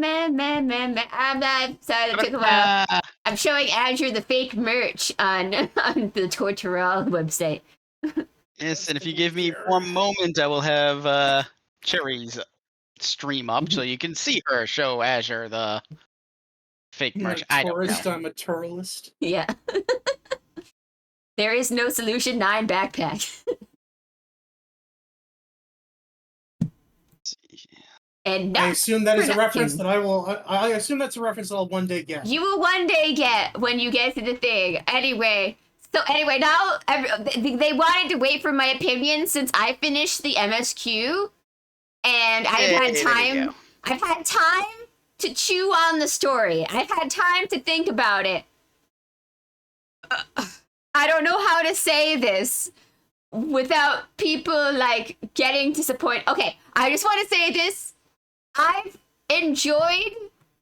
sorry, that took a while. I'm showing Azure the fake merch on the Tortural website. Yes, and if you give me 1 moment, I will have Cherry's stream up so you can see her show Azure the fake merch. I don't know. I'm a tourist. Yeah. There is no Solution 9 backpack. And I assume that is a reference that I will. I assume that's a reference I'll one day get. You will one day get when you get to the thing. Anyway, now they wanted to wait for my opinion since I finished the MSQ, and I've had time. I've had time to chew on the story. I've had time to think about it. I don't know how to say this without people like getting disappointed. Okay, I just want to say this. I've enjoyed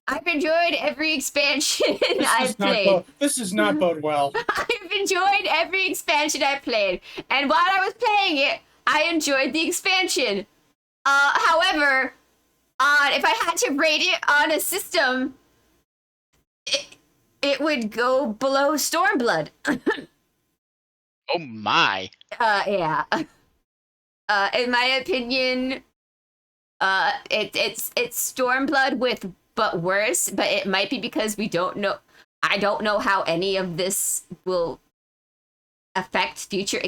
every expansion I've played. This does not bode well. I've enjoyed every expansion I've played. And while I was playing it, I enjoyed the expansion. However, if I had to rate it on a system, it would go below Stormblood. Oh my. Yeah. In my opinion, it's Stormblood but worse, but it might be because I don't know how any of this will affect future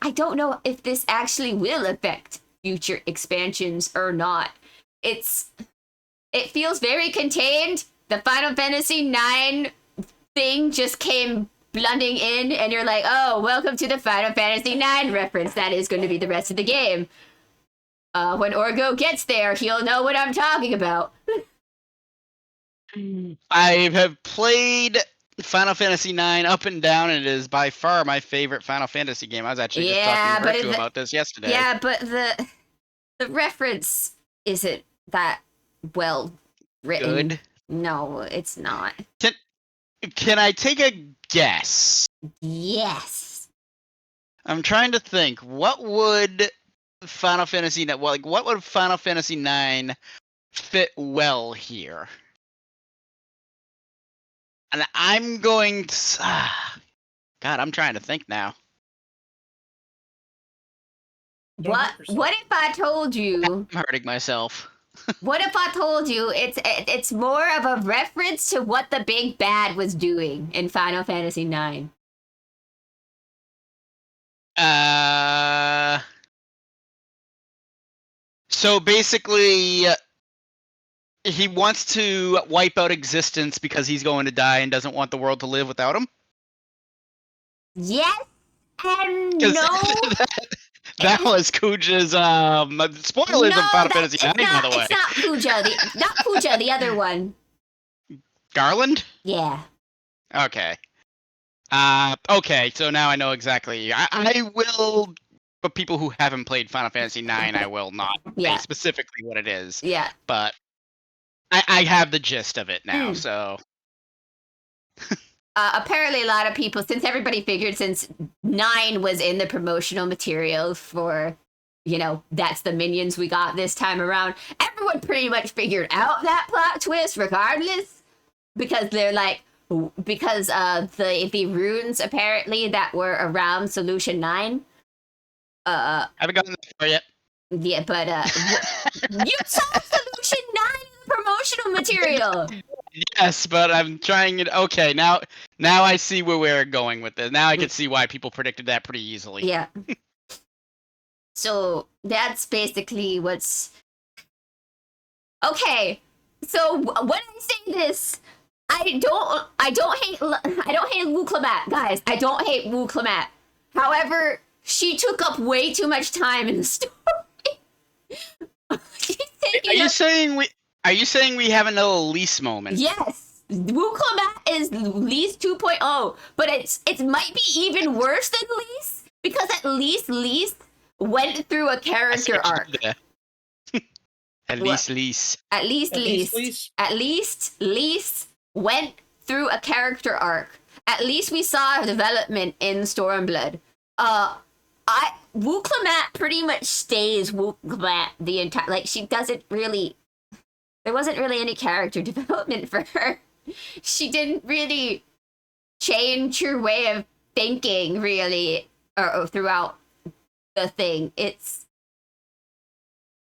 I don't know if this actually will affect future expansions or not. It feels very contained. The Final Fantasy IX thing just came blending in, and you're like, oh, welcome to the Final Fantasy IX reference. That is going to be the rest of the game. When Orgo gets there, he'll know what I'm talking about. I have played Final Fantasy IX up and down, and it is by far my favorite Final Fantasy game. I was actually just talking to Riku about this yesterday. Yeah, but the reference isn't that well written. Good? No, it's not. Can I take a guess? Yes. I'm trying to think. What would Final Fantasy what would Final Fantasy IX fit well here? And I'm going to... God, I'm trying to think now. What if I told you... I'm hurting myself. What if I told you it's more of a reference to what the big bad was doing in Final Fantasy IX? So basically... he wants to wipe out existence because he's going to die and doesn't want the world to live without him? Yes and no. That was Kuja's spoilers of Final Fantasy IX, by the way. It's not Kuja. Not Kuja, the other one. Garland? Yeah. Okay. Okay, so now I know exactly. I will... But people who haven't played Final Fantasy IX, I will not say specifically what it is. Yeah. But... I have the gist of it now, so... Apparently a lot of people, since 9 was in the promotional material for, that's the minions we got this time around, everyone pretty much figured out that plot twist regardless, because they're like, because the runes apparently that were around Solution 9. I haven't gotten that far yet. Yeah, but you saw Solution 9 promotional material. Yes, but I'm trying it. Okay, now I see where we're going with this. Now I can see why people predicted that pretty easily. Yeah. So that's basically what's okay. So when I say this, I don't hate Wu Clamat, guys. I don't hate Wu Clamat. However, she took up way too much time in the story. Are you saying we have another Lise moment? Yes. Wu Clamat is Lise 2.0, but it might be even worse than Lise, because at least Lise went through a character arc. At least Lise. At least Lise went through a character arc. At least we saw development in Stormblood. Wu Clamat pretty much stays Wu Clamat the entire, she doesn't really, there wasn't really any character development for her. She didn't really change her way of thinking, really, or throughout the thing. It's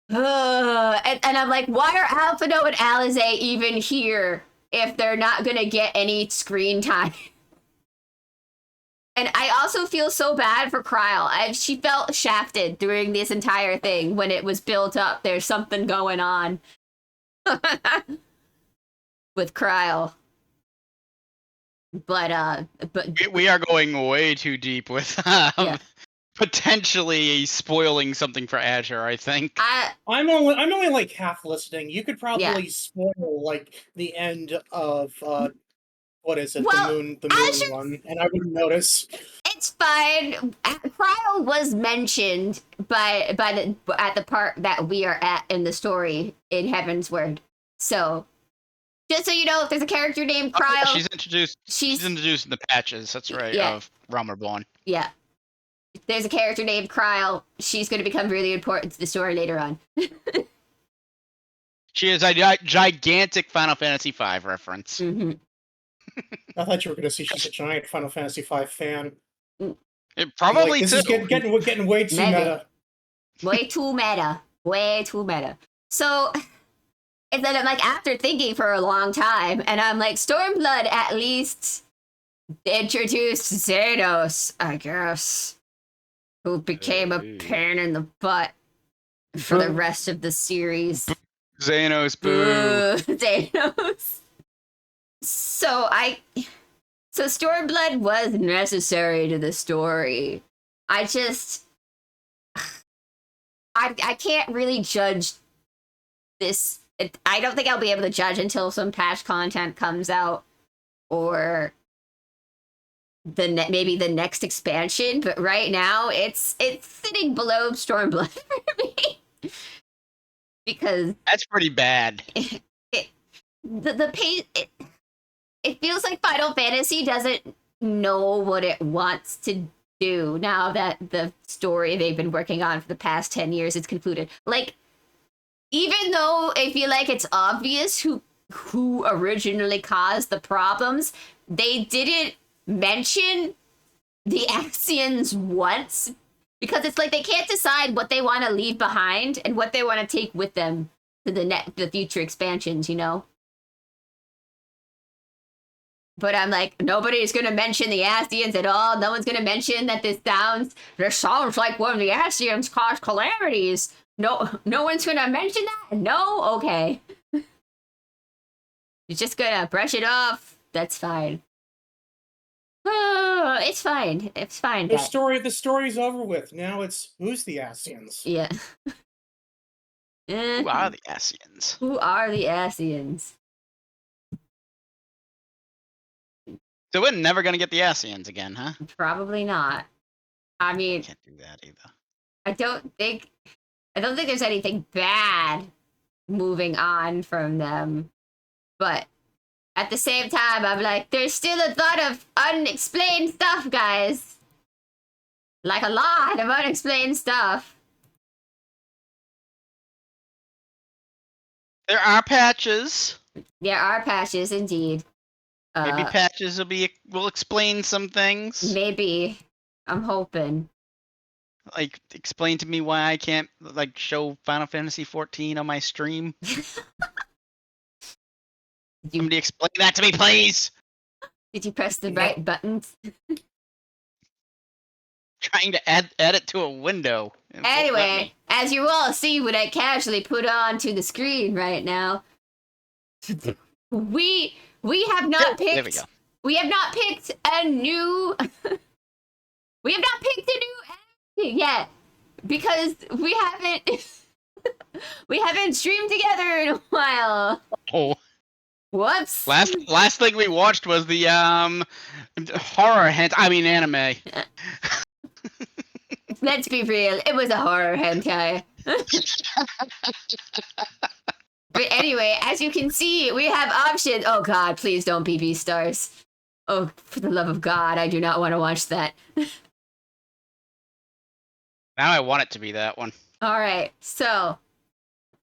and I'm like, why are Alphino and Alize even here if they're not gonna get any screen time? And I also feel so bad for Kryle. She felt shafted during this entire thing when it was built up. There's something going on with Kryle. But we are going way too deep with Yeah. potentially spoiling something for Azure, I think. I'm only like half listening. You could probably Yeah. spoil like the end of what is it? Well, the moon Azure- one, and I wouldn't notice. it's fine. Kryle was mentioned by at the part that we are at in the story in Heaven's Word. So just so you know, if there's a character named Kryle, She's introduced. She's introduced in the patches. That's right. Yeah. Of Realm Reborn. Yeah. If there's a character named Kryle, she's going to become really important to the story later on. She is a gigantic Final Fantasy V reference. Mm-hmm. I thought you were going to see she's a giant Final Fantasy V fan. It probably this too. is getting way too Maybe. meta. Way too meta. Way too meta. So, and then I'm like, after thinking for a long time, and I'm like, Stormblood at least introduced Xenos, I guess, who became a pain in the butt for the rest of the series. Xenos, boo. Xenos. So Stormblood was necessary to the story. I can't really judge this. I don't think I'll be able to judge until some patch content comes out, or maybe the next expansion. But right now, it's sitting below Stormblood for me because That's pretty bad. the pace. It feels like Final Fantasy doesn't know what it wants to do now that the story they've been working on for the past 10 years is concluded. Like, even though I feel like it's obvious who originally caused the problems, they didn't mention the Axians once, because it's like they can't decide what they want to leave behind and what they want to take with them to the future expansions, you know? But I'm like, nobody's going to mention the Ascians at all. No one's going to mention that this sounds like one of the Ascians caused calamities. No one's going to mention that? No? Okay. You're just going to brush it off. That's fine. Oh, it's fine. It's fine. The story's over with. Now it's who's the Ascians? Yeah. Who are the Ascians? Who are the Ascians? So we're never gonna get the Ascians again, huh? Probably not. I mean, Can't do that either. I don't think there's anything bad moving on from them. But at the same time, I'm like, there's still a lot of unexplained stuff, guys. Like a lot of unexplained stuff. There are patches. There are patches, indeed. Maybe patches will explain some things. Maybe. I'm hoping. Like, explain to me why I can't like show Final Fantasy 14 on my stream. Somebody explain that to me, please. Did you press the right buttons? Trying to add it to a window. Anyway, as you all see what I casually put onto the screen right now, we have not picked. There we go. We have not picked a new. We have not picked a new yet because we haven't. We haven't streamed together in a while. Oh. Whoops. Last thing we watched was the anime. Let's be real, it was a horror hentai. But anyway, as you can see, we have options. Oh god, please don't be Beastars. Oh, for the love of God, I do not want to watch that. Now I want it to be that one. Alright, so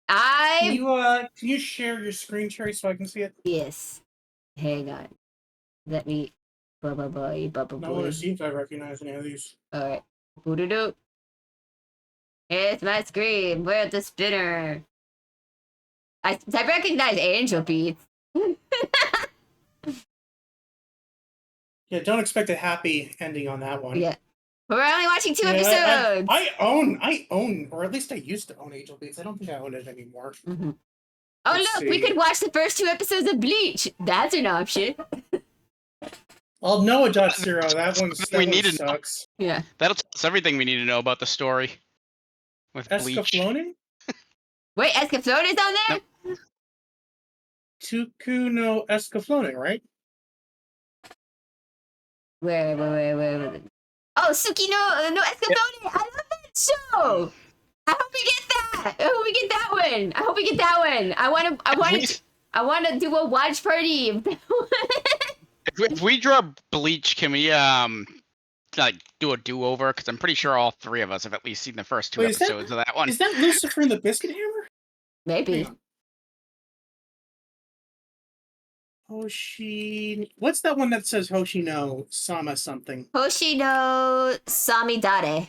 Can you share your screen, Cherry, so I can see it? Yes. Hang on. Let me. I want to see if I recognize any of these. Alright. Boo-doo-doo. It's my screen. Where's the spinner? I recognize Angel Beats. Yeah, don't expect a happy ending on that one. Yeah. But we're only watching 2 Yeah, episodes. I own, or at least I used to own Angel Beats. I don't think I own it anymore. Mm-hmm. Oh, Let's look, we see. could watch the first 2 episodes of Bleach. That's an option. Well, Noah.0, that one need to know. sucks. Yeah. That'll tell us everything we need to know about the story. With Bleach. Escaflowne? Wait, Escaflowne is on there? Nope. Tuku no Escaflowne, right? Where? Oh, Suki no Escaflowne. I love that show. I hope we get that. I hope we get that one. I want to do a watch party. Of that one. If we draw Bleach, can we like do a do-over? Because I'm pretty sure all 3 of us have at least seen the first 2 episodes of that one. Is that Lucifer and the Biscuit Hammer? Maybe. Hoshi... What's that one that says Hoshino Sama something? Hoshino Samidare.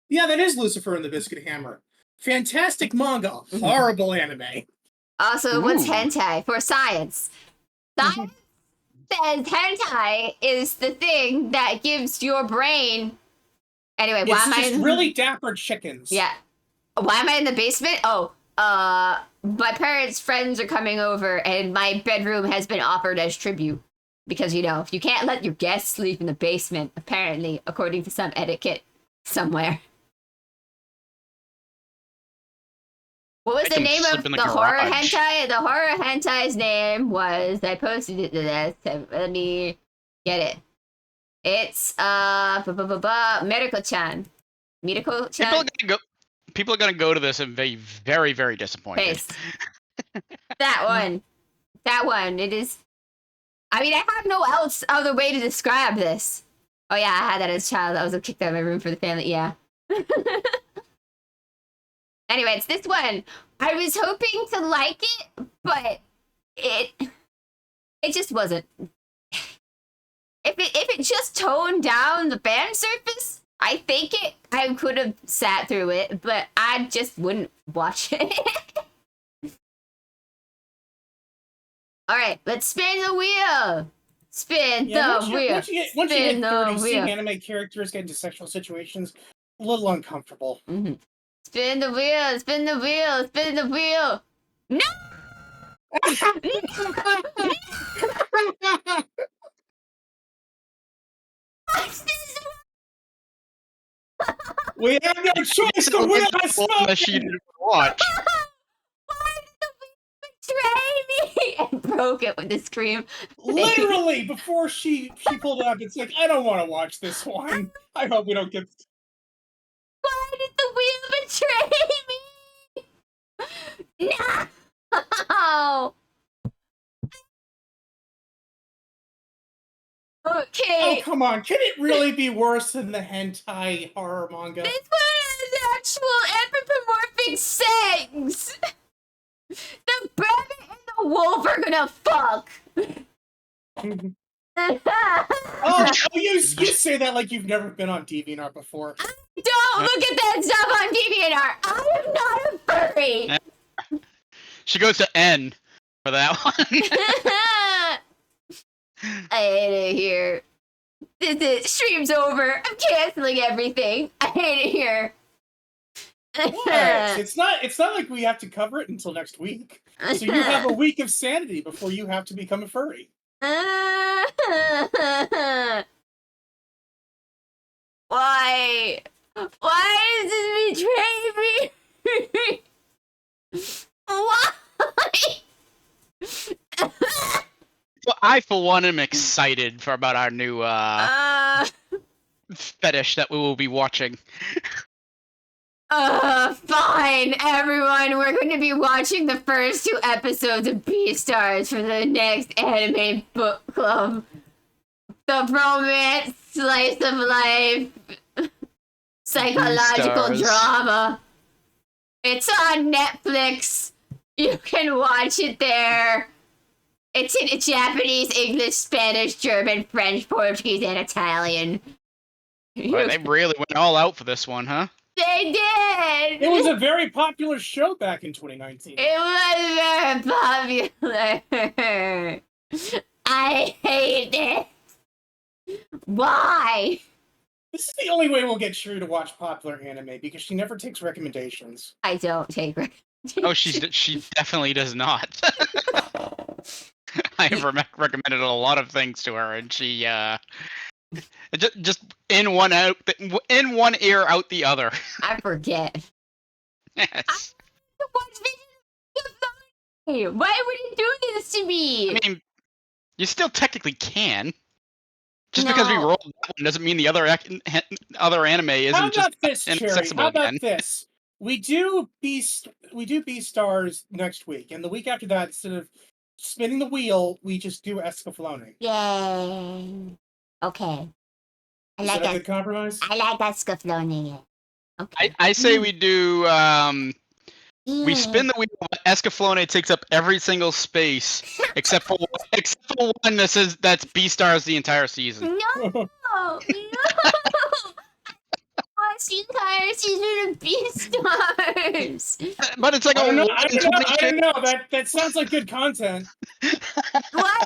Yeah, that is Lucifer and the Biscuit Hammer. Fantastic manga. Horrible anime. Also, what's hentai for science? Science says hentai is the thing that gives your brain. Anyway, why am I in really dapper chickens? Yeah. Why am I in the basement? Oh, my parents' friends are coming over, and my bedroom has been offered as tribute because you can't let your guests sleep in the basement. Apparently, according to some etiquette somewhere. What was the name of the horror hentai? The horror hentai's name was, I posted it to this. Let me get it. It's Mirako-chan. Mirako-chan. People are gonna go to this and be very, very disappointed. Paste. That one. It is. I mean, I have no other way to describe this. Oh yeah, I had that as a child. I was kicked out of my room for the family. Yeah. Anyway, it's this one. I was hoping to like it, but it just wasn't. If it just toned down the fan surface, I could have sat through it, but I just wouldn't watch it. All right, let's spin the wheel. Spin the wheel. Once you get 30, seeing anime characters get into sexual situations, a little uncomfortable. Mm-hmm. Spin the wheel, spin the wheel, spin the wheel. No! We have no choice. The wheel has spoken. She didn't watch. Why did the wheel betray me? And broke it with a scream. Literally, before she pulled it up, it's like, I don't want to watch this one. I hope we don't get... Why did the wheel betray me? No! Okay. Oh, come on. Can it really be worse than the hentai horror manga? This one has actual anthropomorphic sex! The rabbit and the wolf are gonna fuck! Oh, you say that like you've never been on DeviantArt before. Don't look at that stuff on DeviantArt! I am not a furry! She goes to N for that one. I hate it here. Stream's over. I'm canceling everything. I hate it here. What? It's not like we have to cover it until next week. So you have a week of sanity before you have to become a furry. Why? Why does this betray me? Why? Well, I, for one, am excited about our new fetish that we will be watching. Fine, everyone. We're going to be watching the first 2 episodes of Beastars for the next anime book club. The romance, slice of life, psychological Beastars. drama. It's on Netflix. You can watch it there. It's in Japanese, English, Spanish, German, French, Portuguese, and Italian. Boy, they really went all out for this one, huh? They did! It was a very popular show back in 2019. It was very popular. I hate it. Why? This is the only way we'll get Shuri to watch popular anime, because she never takes recommendations. I don't take Oh, she definitely does not. I have recommended a lot of things to her, and she just in one ear, out the other. I forget. Yes. Why would you do this to me? I mean, you still technically can. Just because we No. rolled that one doesn't mean the other anime How isn't just about this, Cherry? inaccessible How about again. this? We do Beastars next week, and the week after that, instead of spinning the wheel, we just do Escaflowne. Yay. Okay. I Is like that a that. good compromise? I like that Escaflowne. Okay. I say we do we spin the wheel, but Escaflowne takes up every single space except for one that says that's Beastars the entire season. No! No! Watch the entire season of Beastars! But it's like I a don't know. 1 I in don't know. 20 I don't know. That sounds like good content. Why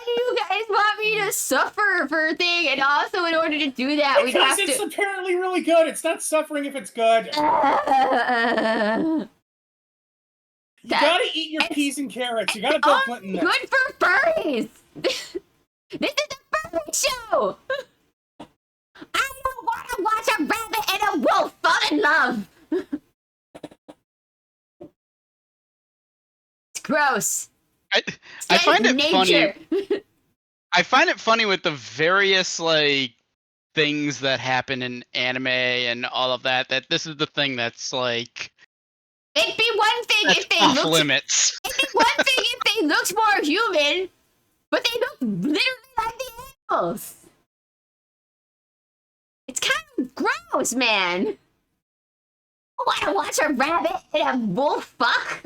do you guys want me to suffer for a thing? And also, in order to do that, we'd Because have it's to. apparently really good. It's not suffering if it's good. You gotta eat your peas and carrots. You gotta Bill Clinton that. Good for furries! This is the furry show! I don't want to watch a rabbit and a wolf fall in love! It's gross. I find it nature. funny. I find it funny with the various like things that happen in anime and all of that. That this is the thing that's like It'd be one thing that's if they off looked. limits. It'd be one thing if they looked more human, but they look literally like the animals. It's kind of gross, man. I want to watch a rabbit and a wolf fuck.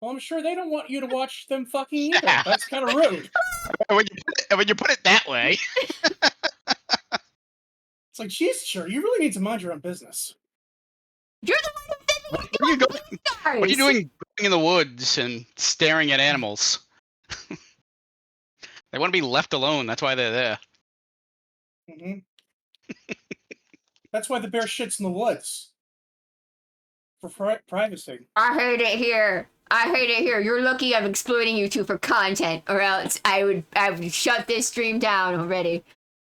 Well, I'm sure they don't want you to watch them fucking either. Yeah. That's kind of rude. When you put it that way, It's like, geez, sure, you really need to mind your own business. You're the one who said what are you going? stars. What are you doing going in the woods and staring at animals? They want to be left alone. That's why they're there. Mm-hmm. That's why the bear shits in the woods. For privacy. I heard it here. I heard it here. You're lucky I'm exploiting you two for content, or else I would shut this stream down already.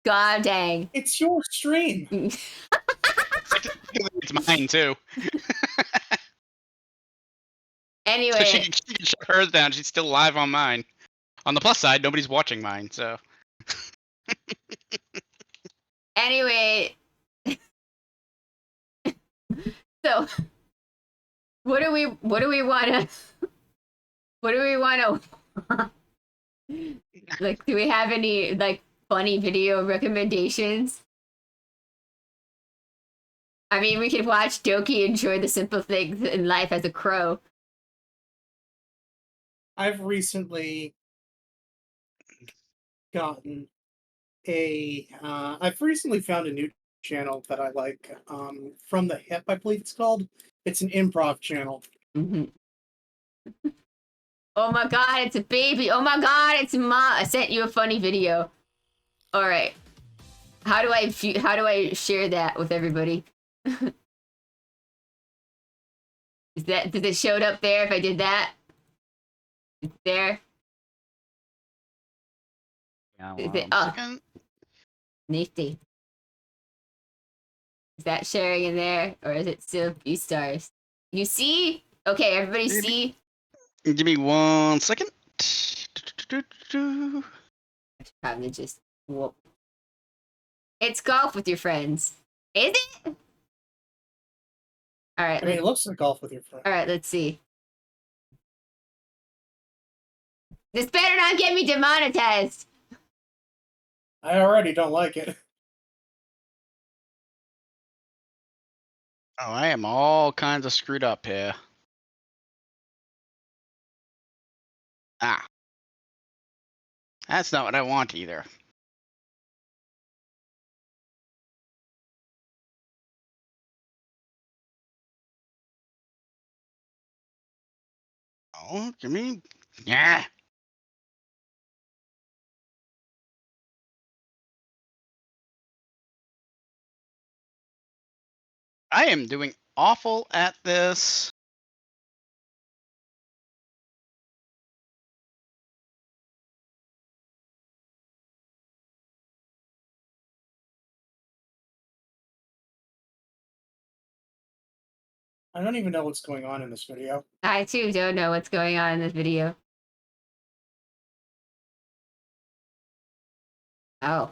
God dang. It's your stream. It's mine too. Anyway, So she can shut hers down. She's still live on mine. On the plus side, nobody's watching mine, so. anyway. So, what do we want to like, do we have any like funny video recommendations? I mean, we could watch Doki enjoy the simple things in life as a crow. I've recently gotten I've recently found a new channel that I like, From the Hip, I believe it's called. It's an improv channel. Mm-hmm. Oh my god, it's a baby. Oh my god, it's Ma. I sent you a funny video. All right. How do I share that with everybody? Does it showed up there if I did that? It's there. Is it, Second. Nifty. Is that sharing in there, or is it still Beastars? You see? Okay, everybody see? Give me 1 second. I should probably just whoop. It's golf with your friends. Is it? All right. I mean, it looks like golf with your friend. All right. Let's see. This better not get me demonetized. I already don't like it. Oh, I am all kinds of screwed up here. Ah. That's not what I want either. Oh, give me... Yeah. I am doing awful at this. I don't even know what's going on in this video. I too don't know what's going on in this video. Oh.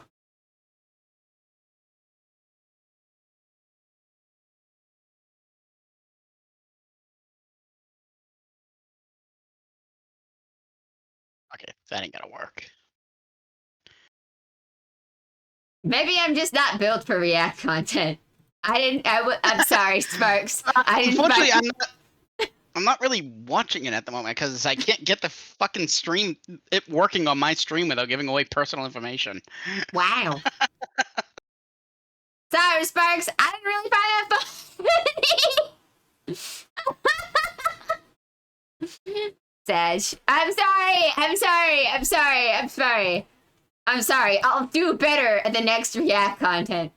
Okay, that ain't gonna work. Maybe I'm just not built for React content. I'm sorry, Sparks. I didn't Unfortunately, find- I'm not really watching it at the moment because I can't get the fucking stream it working on my stream without giving away personal information. Wow. Sorry, Sparks. I didn't really find that funny. Sag. I'm sorry. I'll do better at the next React content.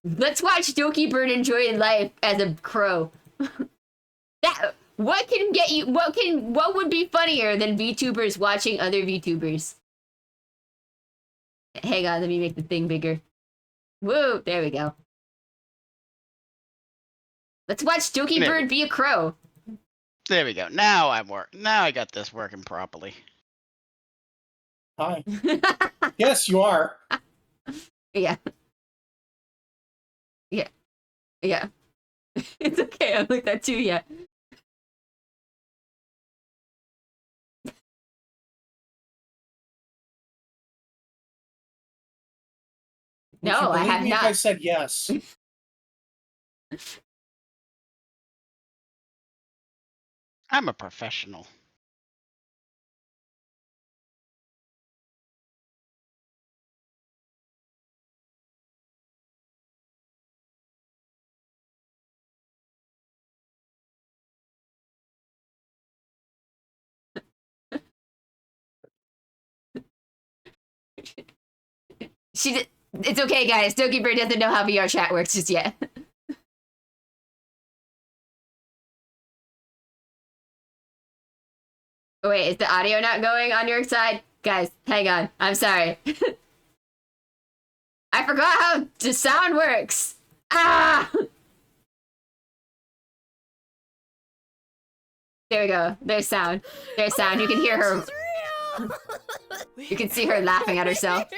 Let's watch Doki Bird enjoy life as a crow. What would be funnier than VTubers watching other VTubers? Hang on, let me make the thing bigger. Woo, there we go. Let's watch Doki Bird be a crow. There we go. Now I got this working properly. Hi. Yes, you are. Yeah. Yeah. It's okay, I'm like that too, yeah. Would you No, I believe have me not. If I said yes. I'm a professional. It's okay, guys. Doki Bird doesn't know how VR chat works just yet. Oh, wait, is the audio not going on your side? Guys, hang on. I'm sorry. I forgot how the sound works. Ah! There we go. There's sound. There's sound. You can hear her. You can see her laughing at herself.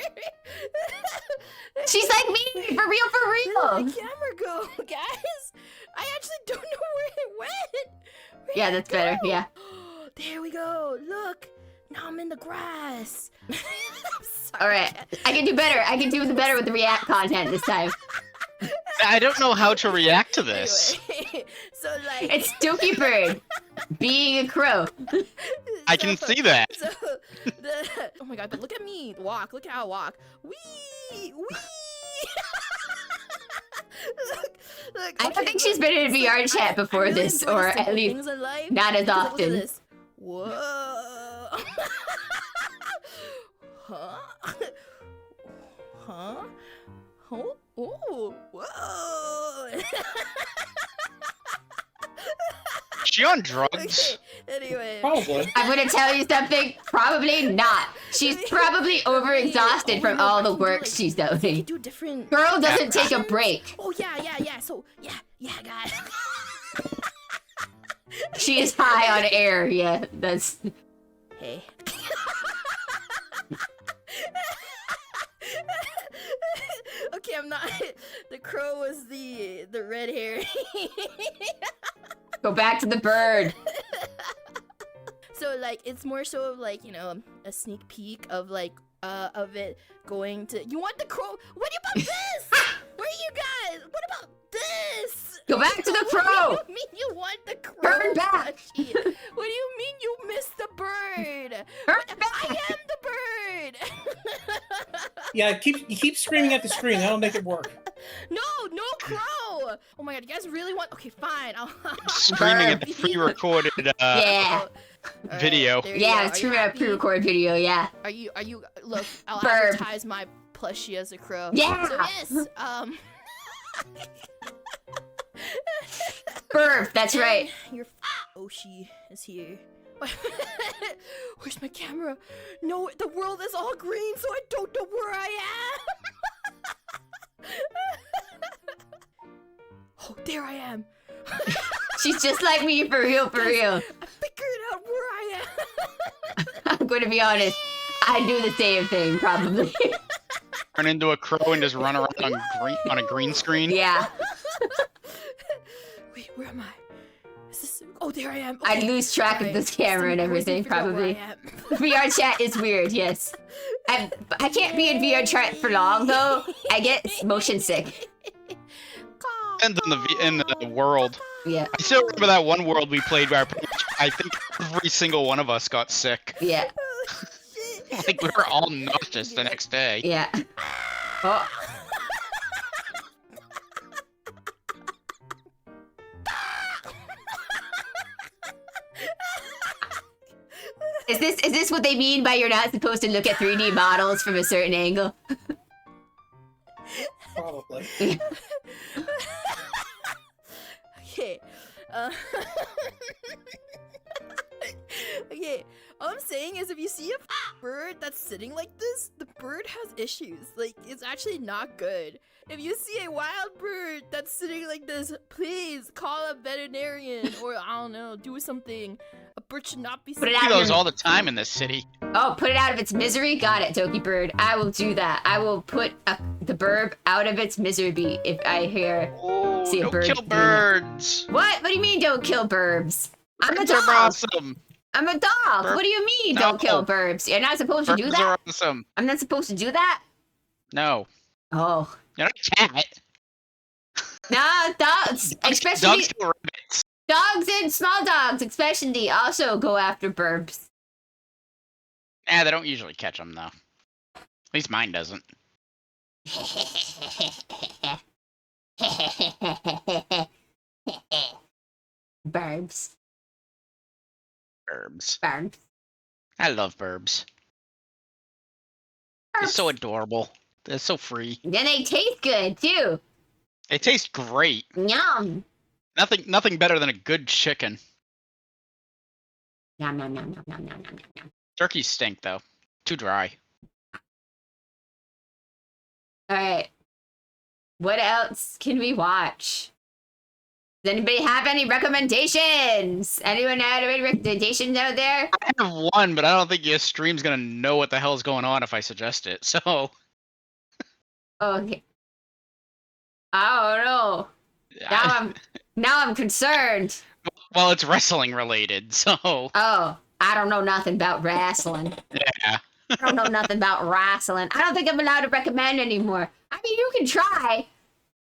She's like me, for real, for Where did real. the camera go, guys? I actually don't know where it went. Where'd Yeah, it that's better. go? Yeah. There we go. Look. Now I'm in the grass. I'm sorry. All right. I can do better. I can do better with the React content this time. I don't know how to react to this. Anyway, so like It's Doki Bird being a crow. I can see that. So oh my god, but look at me walk. Look at how I walk. Wee! Look, I don't think she's been in a VR chat before this, or at least not as often. Whoa! Huh? Huh? Oh! Ooh! Whoa! Is she on drugs? Okay, anyway. Probably. I'm gonna tell you something. Probably not. She's probably overexhausted from all the work she's doing. Do different. Girl doesn't take a break. Oh yeah. So yeah, guys. She is high on air. Yeah, that's. Hey. Okay, I'm not. The crow was the red hair. Go back to the bird. So like it's more so of like, you know, a sneak peek of like of it going to. You want the crow? What about this? Where are you guys? What about this? this? Go back to the What crow. do you mean you want the crow? Turn back. Plushie? What do you mean you missed the bird? Turn back. I am the bird. Yeah, you keep screaming at the screen. That'll make it work. No crow. Oh my god, you guys really want? Okay, fine. I'll Screaming at the pre-recorded Yeah. Alright, video. there you Yeah, go. it's Are you true. A happy? pre-recorded video. Yeah. Are you? Look, I'll Burp. advertise my plushie as a crow. Yeah. So yes, Burp. That's right. Your Oshi is here. Where's my camera? No, the world is all green, so I don't know where I am. Oh, there I am. She's just like me, for real, for real. I figured out where I am. I'm going to be honest. I do the same thing, probably. Turn into a crow and just run around on a green screen. Yeah. Wait, where am I? Is this? Oh, there I am. I'd Okay. lose track of Alright, this camera and still waiting everything, to figure out where probably. I am. VR chat is weird, yes. I can't be in VR chat for long, though. I get motion sick. Depends on the world. Yeah, I still remember that one world we played where I think every single one of us got sick. yeah, Like we were all nauseous the next day. yeah. Oh. Is this what they mean by you're not supposed to look at 3D models from a certain angle? Probably. Okay. Okay. All I'm saying is if you see a bird that's sitting like this, the bird has issues. Like, it's actually not good. If you see a wild bird that's sitting like this, please call a veterinarian or, I don't know, do something. A bird should not be Put it We out see of those your- all the time in this city. Oh, put it out of its misery? Got it, Toki Bird. I will do that. I will put the burb out of its misery if I hear... Oh, See a don't bird kill doing that. birds. What? What do you mean don't kill burbs? I'm a Birds are dog. awesome. I'm a dog. Burp- What do you mean No. don't kill burbs? You're not supposed to do Birds that? are awesome. I'm not supposed to do that? No, Oh. you're not a cat. No, dogs, especially Dogs kill rabbits. dogs and small dogs, especially also go after burbs. They don't usually catch them though. At least mine doesn't. Burbs. Burbs. Burbs. I love burbs. They're so adorable. They're so free. Then they taste good too. They taste great. Yum. Nothing better than a good chicken. Yum, yum, yum, yum, yum, yum, yum, yum. Turkeys stink though. Too dry. All right. What else can we watch? Does anybody have any recommendations? Anyone have any recommendations out there? I have one, but I don't think your stream's gonna know what the hell's going on if I suggest it. So Okay. I don't know. Now I'm concerned. well, it's wrestling related, so Oh, I don't know nothing about wrestling. yeah. I don't know nothing about wrestling. I don't think I'm allowed to recommend anymore. I mean, you can try.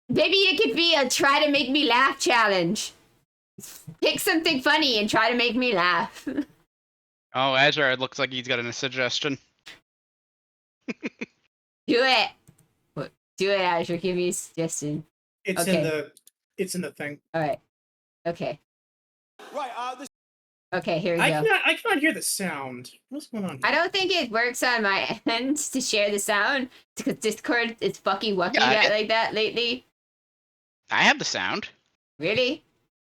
Maybe it could be a try to make me laugh challenge. Pick something funny and try to make me laugh. Oh, Azure, it looks like he's got a suggestion. Do it. Do it, Azure. Give me a suggestion. It's Okay. in the thing. All right. Okay. Right, Okay, here we I go. cannot hear the sound. What's going on here? I don't think it works on my end to share the sound because Discord is fucking wucking Got out it. like that lately. I have the sound. Really?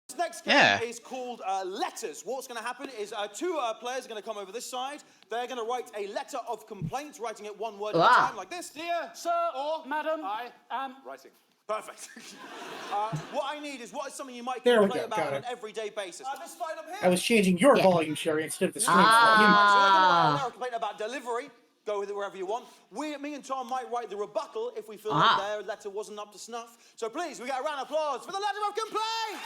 this next game Yeah. is called Letters. What's going to happen is two players are going to come over this side. They're going to write a letter of complaint, writing it one word at a Wow. time, like this. Dear Sir or Madam, I am writing. Perfect. What I need is what is something you might There we complain go, about got on an it. everyday basis. This fight up here. I was changing your Yeah. volume, Sherry, instead of the stream's Ah. So they're going to write a letter of complaint about delivery. Go with it wherever you want. Me and Tom might write the rebuttal if we feel Ah. that their letter wasn't up to snuff. So please, we get a round of applause for the letter of complaint.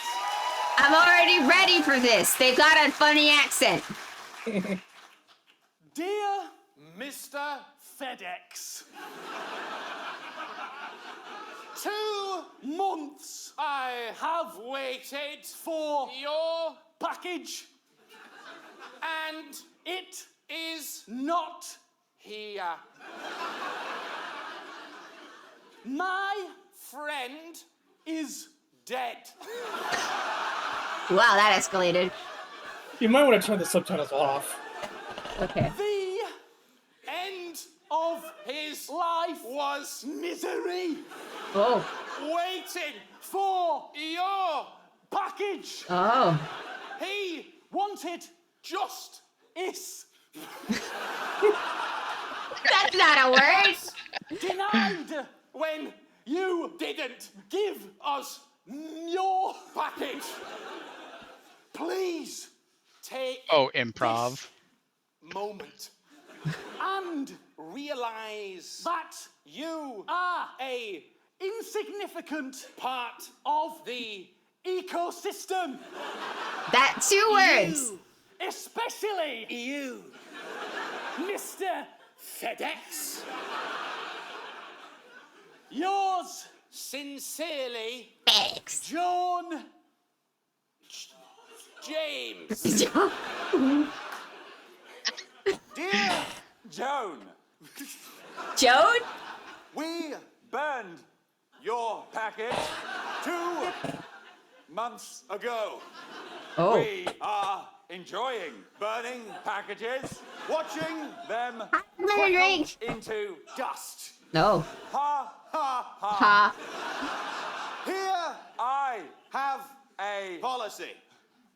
I'm already ready for this. They've got a funny accent. Dear Mr. FedEx, 2 months I have waited for your package, and it is not here. My friend is dead. Wow, that escalated. You might want to turn the subtitles off. Okay. The end of his life was misery. Oh. Waiting for your package. Oh. He wanted justice. That's not a word. Denied when you didn't give us your package. Please take improv. this moment and realize that you are a insignificant part of the ecosystem. That 2 words. You, especially you, Mr. FedEx. Yours sincerely, Thanks. John James. Dear Joan, Joan? we burned your package 2 months ago. Oh. We are enjoying burning packages, watching them I'm gonna drink. into dust. No. Ha ha ha. Ha. Here I have a policy.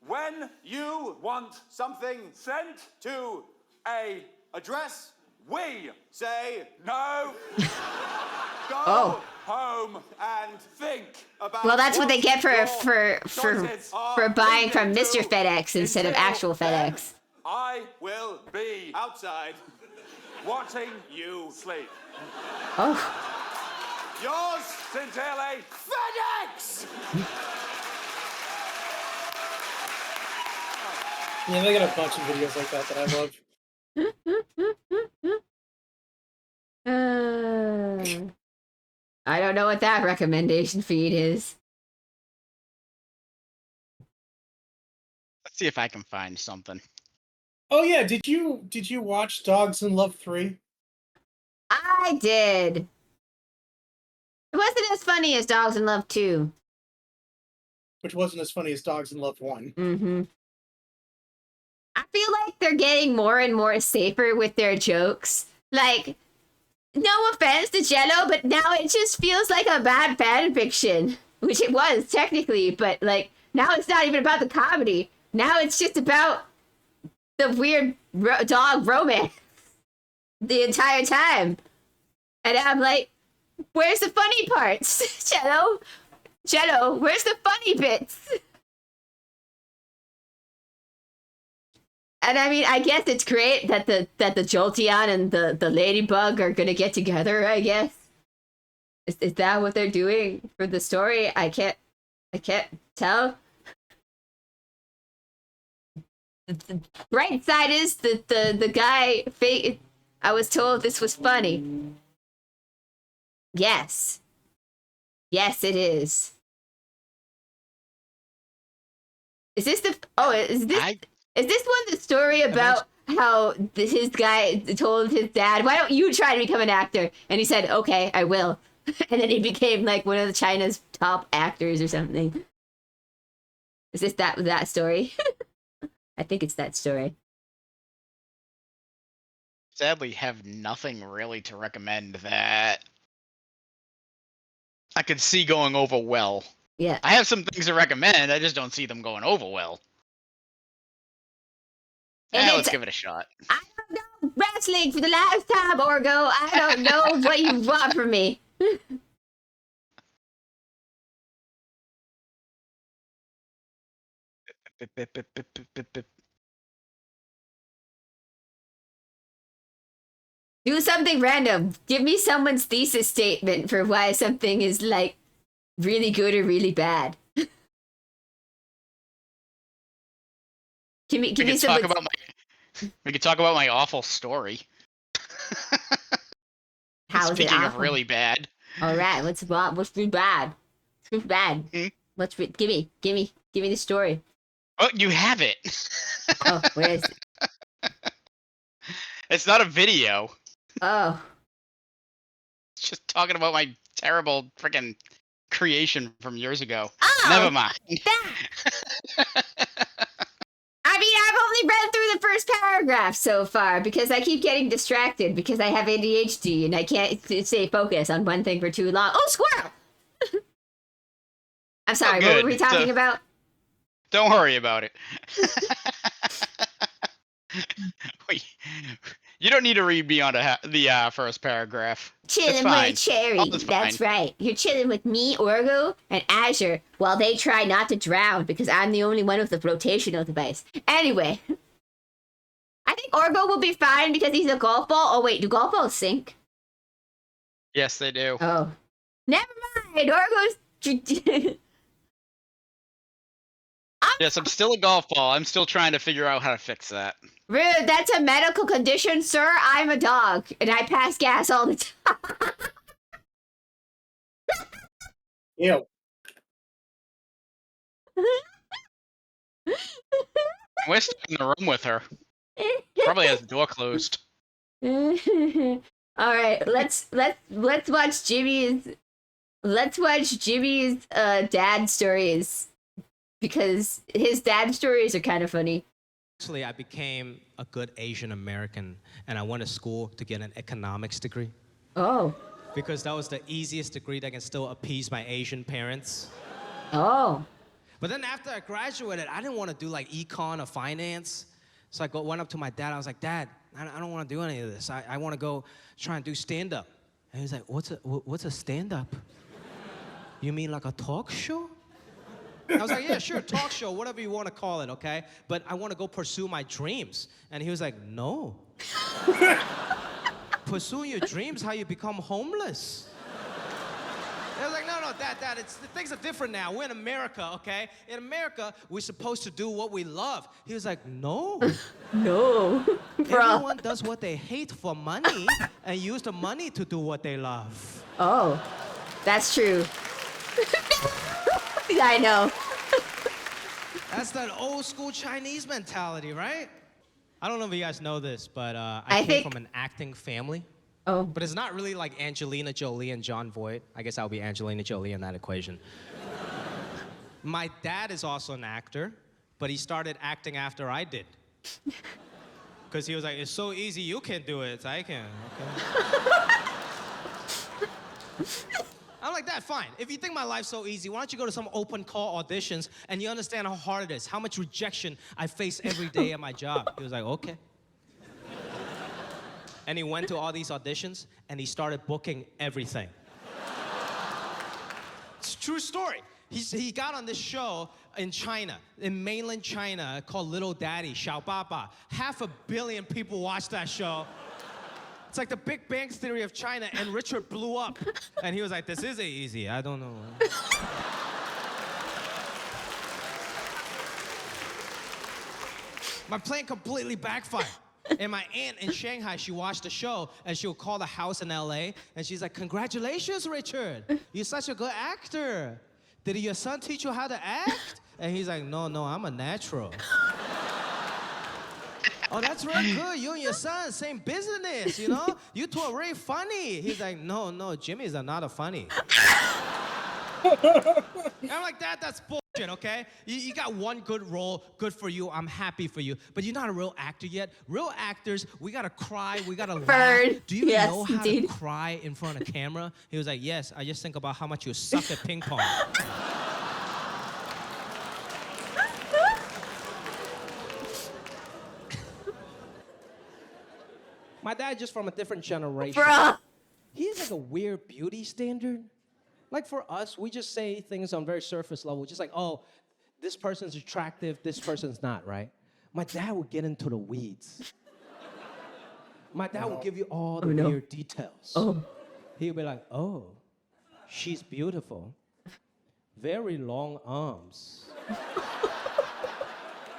When you want something sent to a address, we say no. Go Oh. home and think about. Well, that's what they get your for choices for are buying from leading Mr. to. FedEx instead of Until actual then, FedEx. I will be outside watching you sleep. Oh. Yours sincerely, FedEx! Yeah, they got a bunch of videos like that I love. I don't know what that recommendation feed is. Let's see if I can find something. Oh yeah, did you watch Dogs in Love 3? I did. It wasn't as funny as Dogs in Love 2. Which wasn't as funny as Dogs in Love 1. Mm-hmm. I feel like they're getting more and more safer with their jokes. Like, no offense to Jello, but now it just feels like a bad fan fiction. Which it was, technically, but like, now it's not even about the comedy. Now it's just about the weird dog romance the entire time. And I'm like, where's the funny parts? Jello? Jello, where's the funny bits? And I mean, I guess it's great that the Jolteon and the Ladybug are gonna get together, I guess. Is that what they're doing for the story? I can't tell. The bright side is that the guy I was told this was funny. Yes. Yes, it is. Is this the is this one the story about how his guy told his dad, why don't you try to become an actor? And he said, okay, I will. And then he became like one of the China's top actors or something. Is this that story? I think it's that story. Sadly, have nothing really to recommend that I could see going over well. Yeah. I have some things to recommend, I just don't see them going over well. And Let's give it a shot. I don't know wrestling for the last time, Orgo. I don't know what you want from me. Do something random. Give me someone's thesis statement for why something is like really good or really bad. Give me some. We could talk about my awful story. How is it Speaking of awful? really bad. All right, what's bad? What's really bad? What's really bad? Hmm? Give me the story. Oh, you have it. Oh, where is it? It's not a video. Oh, It's just talking about my terrible freaking creation from years ago. oh, Never mind. that. I mean, I've only read through the first paragraph so far because I keep getting distracted because I have ADHD and I can't stay focused on one thing for too long. Oh, squirrel! I'm sorry, what were good. we talking about? Don't worry about it. Wait, you don't need to read beyond the first paragraph. It's Chilling fine. with Cherry. All is That's fine. right. You're chilling with me, Orgo, and Azure while they try not to drown because I'm the only one with the rotational device. Anyway, I think Orgo will be fine because he's a golf ball. Oh, wait, do golf balls sink? Yes, they do. Oh. Never mind. Orgo's. Yes, I'm still a golf ball. I'm still trying to figure out how to fix that. Rude, that's a medical condition, sir. I'm a dog, and I pass gas all the time. Ew. We're still in the room with her. Probably has the door closed. All right, let's watch Jimmy's dad stories because his dad stories are kind of funny. Actually, I became a good Asian American, and I went to school to get an economics degree Oh, because that was the easiest degree that can still appease my Asian parents. oh, But then after I graduated, I didn't want to do like econ or finance. So I went up to my dad. I was like, Dad, I don't want to do any of this. I want to go try and do stand-up. And he was like, what's a stand-up? You mean like a talk show? I was like, yeah, sure, talk show, whatever you want to call it, okay? But I want to go pursue my dreams. And he was like, no. Pursuing your dreams, how you become homeless. I was like, no, Dad, things are different now. We're in America, okay? In America, we're supposed to do what we love. He was like, no. no, bro. Everyone does what they hate for money and use the money to do what they love. Oh, that's true. I know. That's that old school Chinese mentality, right? I don't know if you guys know this, but I came think- from an acting family. Oh, But it's not really like Angelina Jolie and Jon Voight. I guess I'll be Angelina Jolie in that equation. My dad is also an actor, but he started acting after I did. Because he was like, it's so easy, you can do it. I can, okay? I'm like, Dad, fine. If you think my life's so easy, why don't you go to some open call auditions and you understand how hard it is, how much rejection I face every day at my job. He was like, okay. And he went to all these auditions and he started booking everything. It's a true story. He got on this show in China, in mainland China, called Little Daddy, Xiao Baba. 500 million people watched that show. It's like the Big Bang Theory of China, and Richard blew up. And he was like, this is easy, I don't know. My plan completely backfired. And my aunt in Shanghai, she watched the show, and she'll call the house in LA, and she's like, congratulations, Richard. You're such a good actor. Did your son teach you how to act? And he's like, no, I'm a natural. Oh, that's really good. You and your son, same business, you know? You two are really funny. He's like, no, Jimmy's not a funny. And I'm like, that's bullshit, okay? You got one good role, good for you, I'm happy for you, but you're not a real actor yet. Real actors, we gotta cry, we gotta laugh. Bird. Do you Yes, know how indeed. to cry in front of camera? He was like, yes, I just think about how much you suck at ping pong. My dad just from a different generation. bruh. He has like a weird beauty standard. Like for us, we just say things on very surface level, just like, oh, this person's attractive, this person's not, right? My dad would get into the weeds. My dad would give you all the no. weird details. Oh, He would be like, oh, she's beautiful. Very long arms.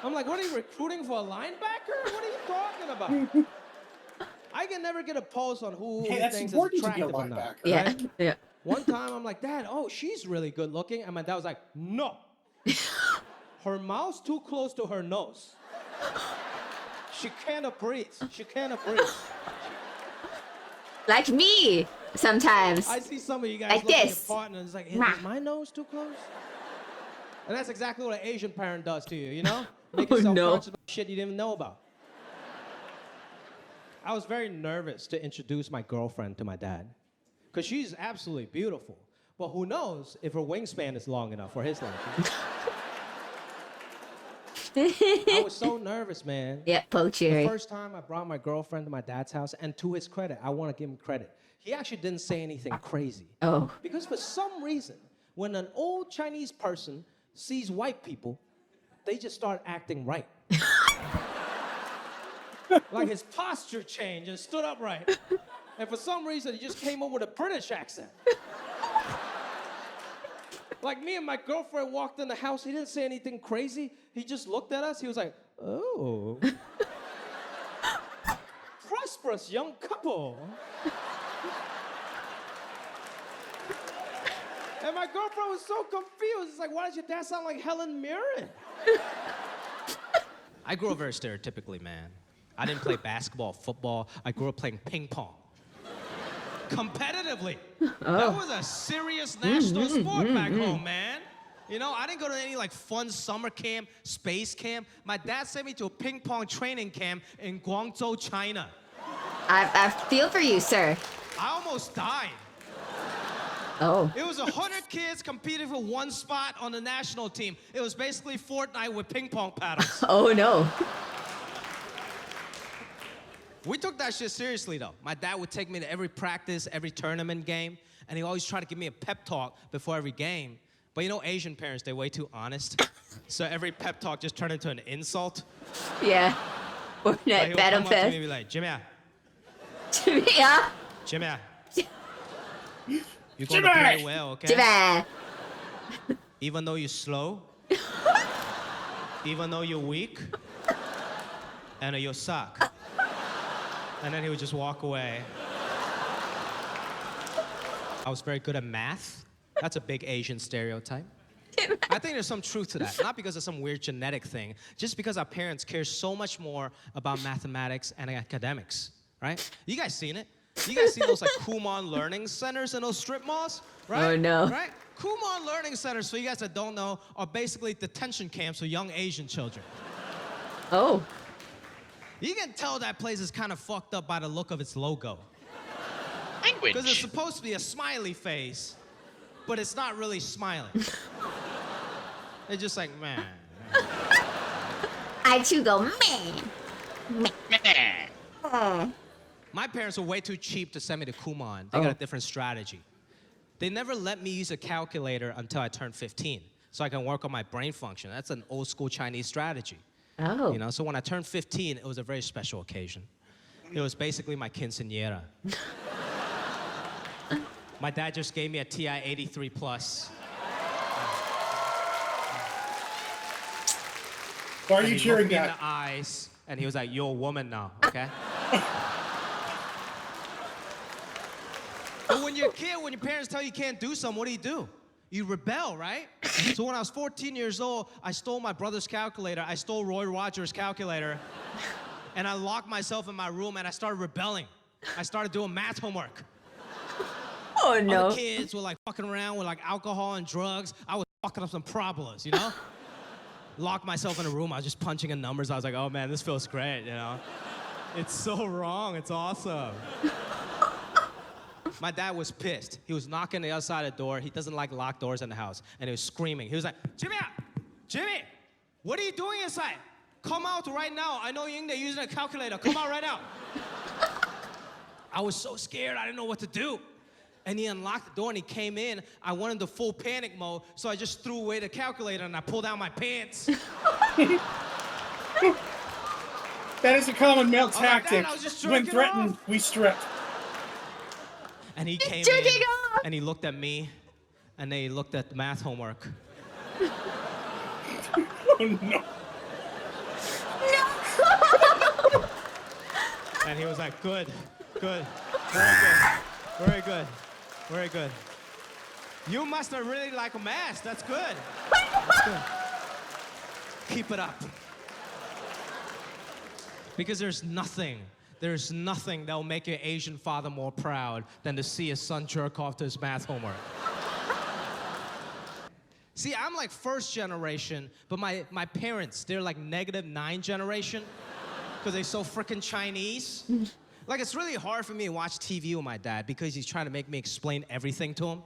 I'm like, what are you recruiting for a linebacker? What are you talking about? I can never get a pulse on who Hey, he that's thinks is important to be a attractive or not. linebacker. yeah, right? yeah. One time I'm like, Dad, oh, she's really good looking. And my dad was like, no. Her mouth's too close to her nose. She cannot breathe. She cannot breathe. Like me sometimes. I see some of you guys Like look at your this. partner and it's like, Mwah. is my nose too close? And that's exactly what an Asian parent does to you know? Make you self-conscious about shit you didn't even know about. I was very nervous to introduce my girlfriend to my dad. Because she's absolutely beautiful. But who knows if her wingspan is long enough for his liking. I was so nervous, man. Yeah, poke The cherry. first time I brought my girlfriend to my dad's house, and to his credit, I want to give him credit. He actually didn't say anything crazy. Oh. Because for some reason, when an old Chinese person sees white people, they just start acting right. Like his posture changed and stood upright. And for some reason, he just came up with a British accent. Like me and my girlfriend walked in the house, he didn't say anything crazy. He just looked at us, he was like, oh. Prosperous young couple. And my girlfriend was so confused. It's like, why does your dad sound like Helen Mirren? I grew up very stereotypically, man. I didn't play basketball, football. I grew up playing ping pong. Competitively. That was a serious national sport back home, man. You know, I didn't go to any like fun summer camp, space camp. My dad sent me to a ping pong training camp in Guangzhou, China. I feel for you, sir. I almost died. Oh. It was 100 kids competing for one spot on the national team. It was basically Fortnite with ping pong paddles. Oh no. We took that shit seriously, though. My dad would take me to every practice, every tournament game, and he always tried to give me a pep talk before every game. But you know, Asian parents, they're way too honest. So every pep talk just turned into an insult. Yeah. Or Like, he would Battle come up to me Fest. and be like, Jimmy, Yeah. Jimmy, you're going to play well, okay? Jimmy. Even though you're slow, even though you're weak, and you suck. And then he would just walk away. I was very good at math. That's a big Asian stereotype. I think there's some truth to that. Not because of some weird genetic thing, just because our parents care so much more about mathematics and academics, right? You guys seen it? You guys see those like Kumon learning centers in those strip malls, right? Oh, no. Right? Kumon learning centers, for you guys that don't know, are basically detention camps for young Asian children. Oh. You can tell that place is kind of fucked up by the look of its logo. Language. Because it's supposed to be a smiley face, but it's not really smiling. They're just like, man. I too go, man. Meh. My parents were way too cheap to send me to Kumon. They got a different strategy. They never let me use a calculator until I turned 15, so I can work on my brain function. That's an old school Chinese strategy. Oh. You know, so when I turned 15, it was a very special occasion. It was basically my quinceañera. My dad just gave me a TI 83 plus. Why are And you he cheering looked me in that? the eyes, and he was like, "You're a woman now, okay?" But when you're a kid, when your parents tell you can't do something, what do? You rebel, right? So when I was 14 years old, I stole my brother's calculator. I stole Roy Rogers' calculator, and I locked myself in my room, and I started rebelling. I started doing math homework. Oh no. Other kids were like fucking around with like alcohol and drugs. I was fucking up some problems, you know? Locked myself in a room. I was just punching in numbers. I was like, oh man, this feels great, you know? It's so wrong. It's awesome. My dad was pissed. He was knocking the other side of the door. He doesn't like locked doors in the house. And he was screaming. He was like, Jimmy, Jimmy, what are you doing inside? Come out right now. I know you're in there using a calculator. Come out right now. I was so scared. I didn't know what to do. And he unlocked the door and he came in. I went into full panic mode, so I just threw away the calculator and I pulled out my pants. That is a common male like, "Dad, tactic. I was just When jerking threatened, off." we strip. And he came jerking in off. and he looked at me and then he looked at the math homework. Oh no. And he was like, good, very good, very good, very good. You must have really like a mask. That's good. That's good. Keep it up. Because there's nothing that will make your Asian father more proud than to see his son jerk off to his math homework. See, I'm like first generation, but my parents, they're like -9 generation because they're so freaking Chinese. Like, it's really hard for me to watch TV with my dad because he's trying to make me explain everything to him.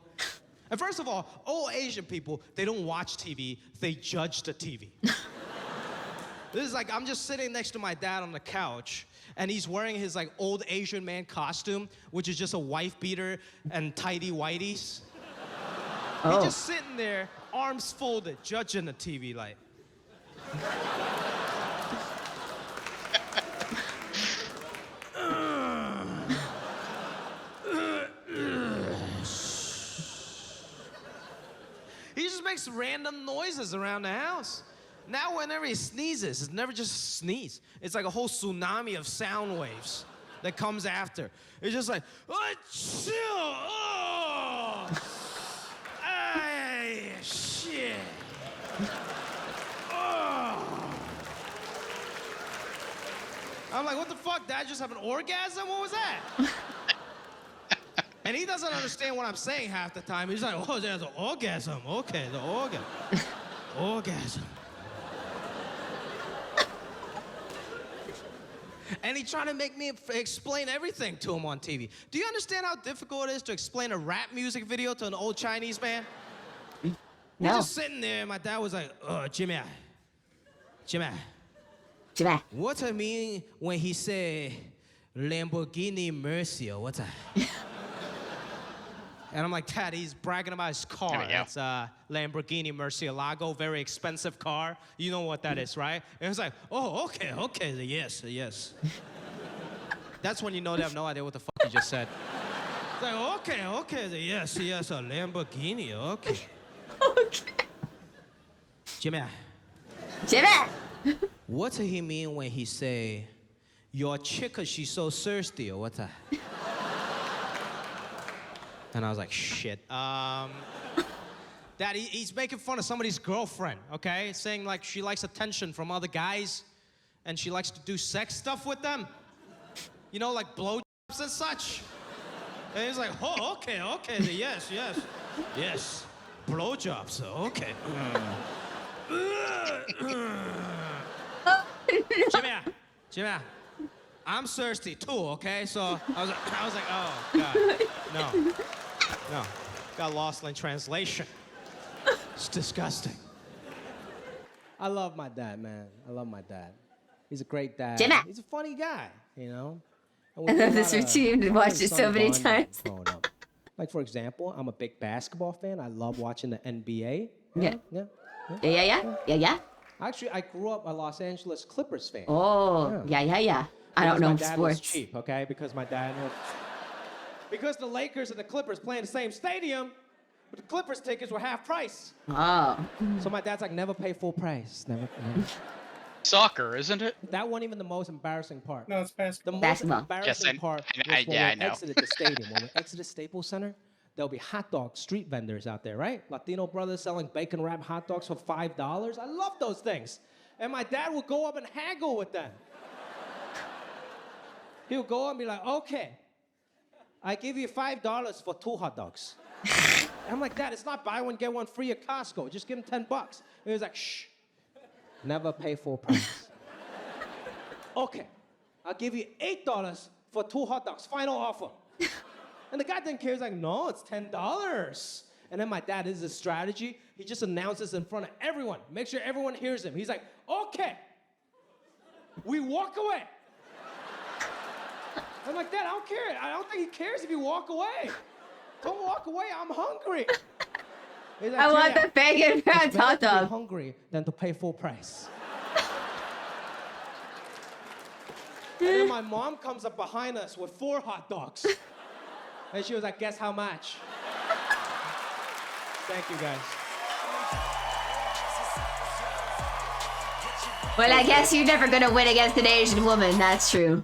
And first of all, all Asian people, they don't watch TV, they judge the TV. This is like, I'm just sitting next to my dad on the couch, and he's wearing his like old Asian man costume, which is just a wife beater and tidy whities. Oh. He's just sitting there, arms folded, judging the TV like. He just makes random noises around the house. Now whenever he sneezes, it's never just a sneeze. It's like a whole tsunami of sound waves that comes after. It's just like, oh, chill, oh, ay, shit, oh. I'm like, what the fuck, Dad, just have an orgasm? What was that? And he doesn't understand what I'm saying half the time. He's like, oh, there's an orgasm. Okay, the orgasm. Orgasm. And he's trying to make me explain everything to him on TV. Do you understand how difficult it is to explain a rap music video to an old Chinese man? No. He's just sitting there, and my dad was like, Jimmy, Jimmy. what I mean when he say Lamborghini Mercy, or what's that? And I'm like, Dad, he's bragging about his car. There we go. It's a Lamborghini Murcielago, very expensive car. You know what that is, right? And it's like, oh, okay, yes. That's when you know they have no idea what the fuck you just said. It's like, okay, yes, a Lamborghini, okay. Okay. Jimmy, what did he mean when he say, your chick, she's so thirsty, or what's that? And I was like, shit. Dad, he's making fun of somebody's girlfriend, okay? Saying like she likes attention from other guys and she likes to do sex stuff with them. You know, like blowjobs and such. And he's like, oh, okay, yes. Blowjobs, okay. Jimmy, I'm thirsty too, okay? So I was like, oh, God, no. Got lost in translation. It's disgusting. I love my dad, man. I love my dad. He's a great dad. Jimmy. He's a funny guy, you know? I love this routine. I've watched it so many times. Growing up. Like, for example, I'm a big basketball fan. I love watching the NBA. Yeah. Yeah. Actually, I grew up a Los Angeles Clippers fan. Oh, yeah. I don't know My dad was sports. cheap, okay? Because my dad had... Because the Lakers and the Clippers play in the same stadium, but the Clippers tickets were half price. Oh. So my dad's like, never pay full price. Never. Soccer, isn't it? That wasn't even the most embarrassing part. No, it's The basketball. most Basketball. embarrassing Yes, part was I when we know. exited the stadium. When we exited Staples Center, there'll be hot dog street vendors out there, right? Latino brothers selling bacon wrapped hot dogs for $5. I love those things. And my dad would go up and haggle with them. He would go up and be like, okay, I give you $5 for 2 hot dogs. And I'm like, Dad, it's not buy one, get one free at Costco. Just give him $10. And he was like, shh, never pay full price. Okay, I'll give you $8 for 2 hot dogs, final offer. And the guy didn't care, he's like, no, it's $10. And then my dad, this is a strategy, he just announces in front of everyone, make sure everyone hears him. He's like, okay, we walk away. I'm like, Dad, I don't care. I don't think he cares if you walk away. Don't walk away, I'm hungry. He's like, I want "Yeah, the bacon it's wrapped better hot to be dog. hungry than to pay full price. And then my mom comes up behind us with 4 hot dogs. And she was like, guess how much? Thank you, guys. Well, I guess you're never gonna win against an Asian woman. That's true.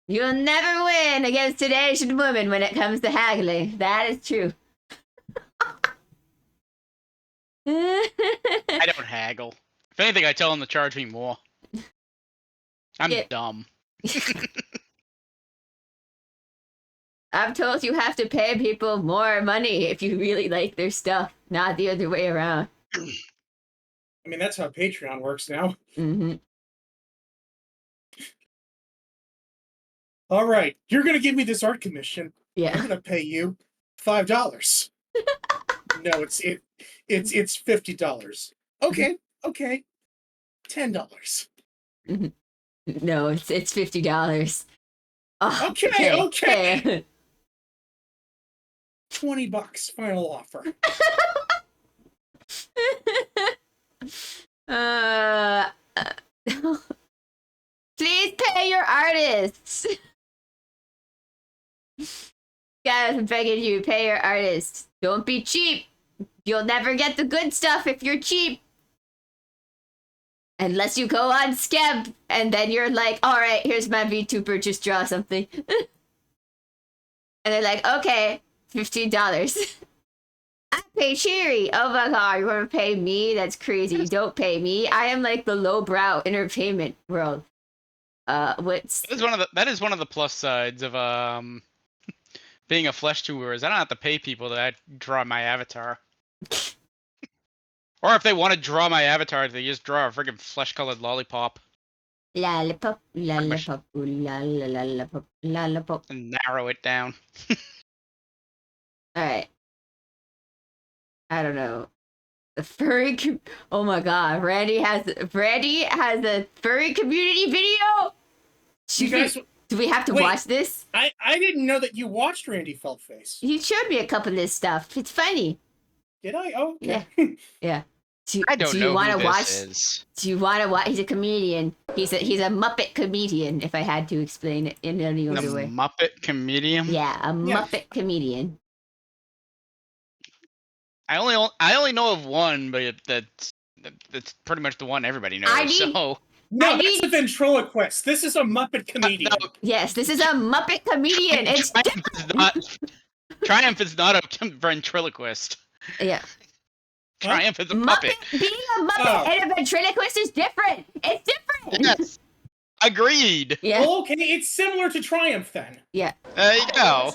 You'll never win against an Asian woman when it comes to haggling. That is true. I don't haggle. If anything, I tell them to charge me more. I'm Yeah. dumb. I'm told you have to pay people more money if you really like their stuff, not the other way around. I mean, that's how Patreon works now. Mm-hmm. All right, you're gonna give me this art commission. I'm Yeah. gonna pay you $5. No, it's $50. Okay, $10. No, it's $50. Oh, Okay. $20 final offer. uh, please pay your artists. Guys, I'm begging you, pay your artists. Don't be cheap. You'll never get the good stuff if you're cheap. Unless you go on Skeb, and then you're like, all right, here's my VTuber, just draw something. And they're like, okay, $15. I pay Cheery. Oh my god, you want to pay me? That's crazy. Don't pay me. I am like the lowbrow entertainment world. What's... That is one of the plus sides of being a flesh tuber is I don't have to pay people to draw my avatar. Or if they want to draw my avatar, they just draw a freaking flesh-colored lollipop. Lollipop, lollipop, lollipop, lollipop. And narrow it down. Alright. I don't know. The furry oh my god, Randy has a furry community video? You guys, Do we have to wait. watch this? I didn't know that you watched Randy Feltface. You showed me a couple of this stuff. It's funny. Did I? Oh, okay. Yeah. I don't do know you want who to this watch? is. Do you want to watch? He's a comedian. He's a Muppet comedian. If I had to explain it in any The other way. Muppet comedian? Yeah, a Muppet comedian. I only know of one, but that's pretty much the one everybody knows. So No, that's a ventriloquist. This is a Muppet comedian. no, Yes, this is a Muppet comedian. It's Triumph is not a ventriloquist. yeah. Triumph is a Muppet. puppet. Being a Muppet and a ventriloquist is different. It's different. Yes. Agreed. Yeah. Well, okay, it's similar to Triumph then. Yeah. There you go.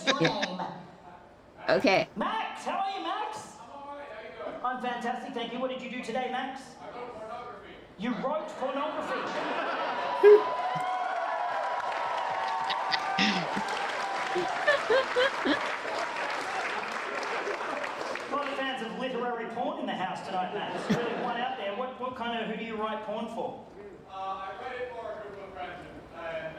Okay. Max, how are you, Max? I'm fantastic, thank you. What did you do today, Max? I wrote pornography. You wrote pornography? A lot of fans of literary porn in the house tonight, Max. Really one out there. What kind of, who do you write porn for? I read it for a group of friends, and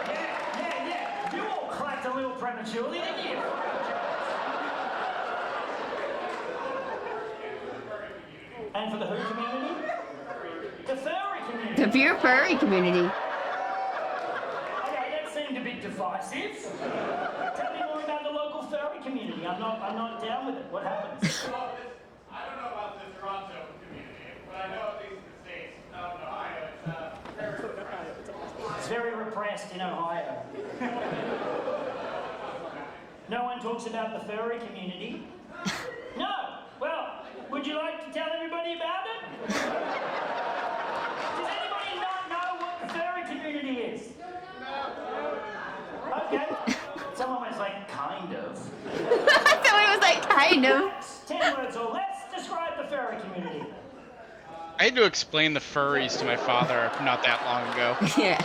Yeah. You all cracked a little prematurely, didn't you? And for the who community? The furry community. The pure furry community. Okay, that seemed a bit divisive. Tell me more about the local furry community. I'm not down with it. What happens? well, I don't know about the Toronto community, but I know at least in the States, out in Ohio, it's very repressed. It's very repressed in Ohio. No one talks about the furry community. No. Well, would you like to tell everybody about it? Does anybody not know what the furry community is? Okay. Someone was like, kind of. Someone was like, kind of. 10 words or less describe the furry community. I had to explain the furries to my father not that long ago. Yeah.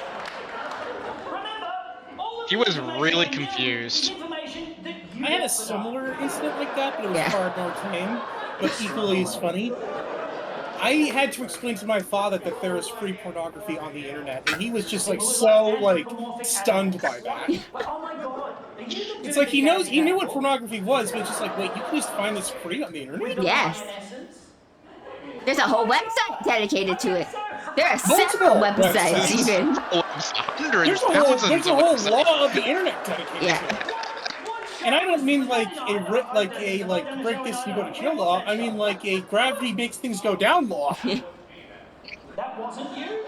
Remember, all of He the was information really I give you confused. is information that you I had a put up. similar incident like that, but it was Yeah. far more tame, but equally as funny. I had to explain to my father that there is free pornography on the internet, and he was just like so like stunned by that. Oh my god. Are you the It's dude like he that knew what carries pornography was, but it's just like, wait, you can just find this free on the internet? that? Yes. Essence? There's a whole website dedicated to it. There are Multiple several websites websites. even. Hundreds, There's a thousands of whole websites. law of the internet dedicated Yeah. to it. And I don't mean like break this and you go to jail law. I mean like a gravity makes things go down law. That wasn't you?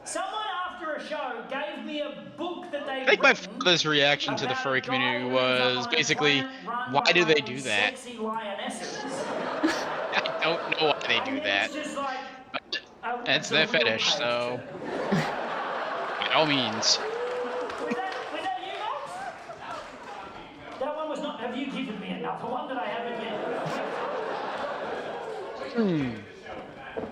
Someone after a a show gave me a book that they I think my father's reaction to the furry community was basically, why do they do that? Sexy lionesses. I don't know why they do And then that. it's just like It's the their real fetish, page so turn. by all means. Was that you guys? That one was not. Have you given me enough? The one that I haven't yet. Oh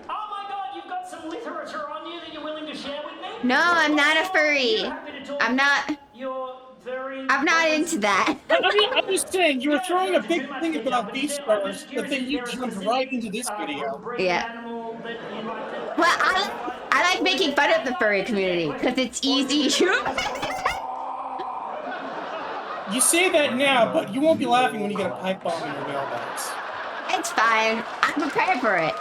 my God! You've got some literature on you that you're willing to share with me. No, I'm not a Are furry. you happy to talk I'm not. about your very I'm not into that. I'm just saying, you were throwing a big thing about beast beast stars, but then you jumped right into this video. Yeah. Animal that you like to... Well, I like making fun of the furry community because it's easy. You say that now, but you won't be laughing when you get a pipe bomb in your mailbox. It's fine. I'm prepared for it.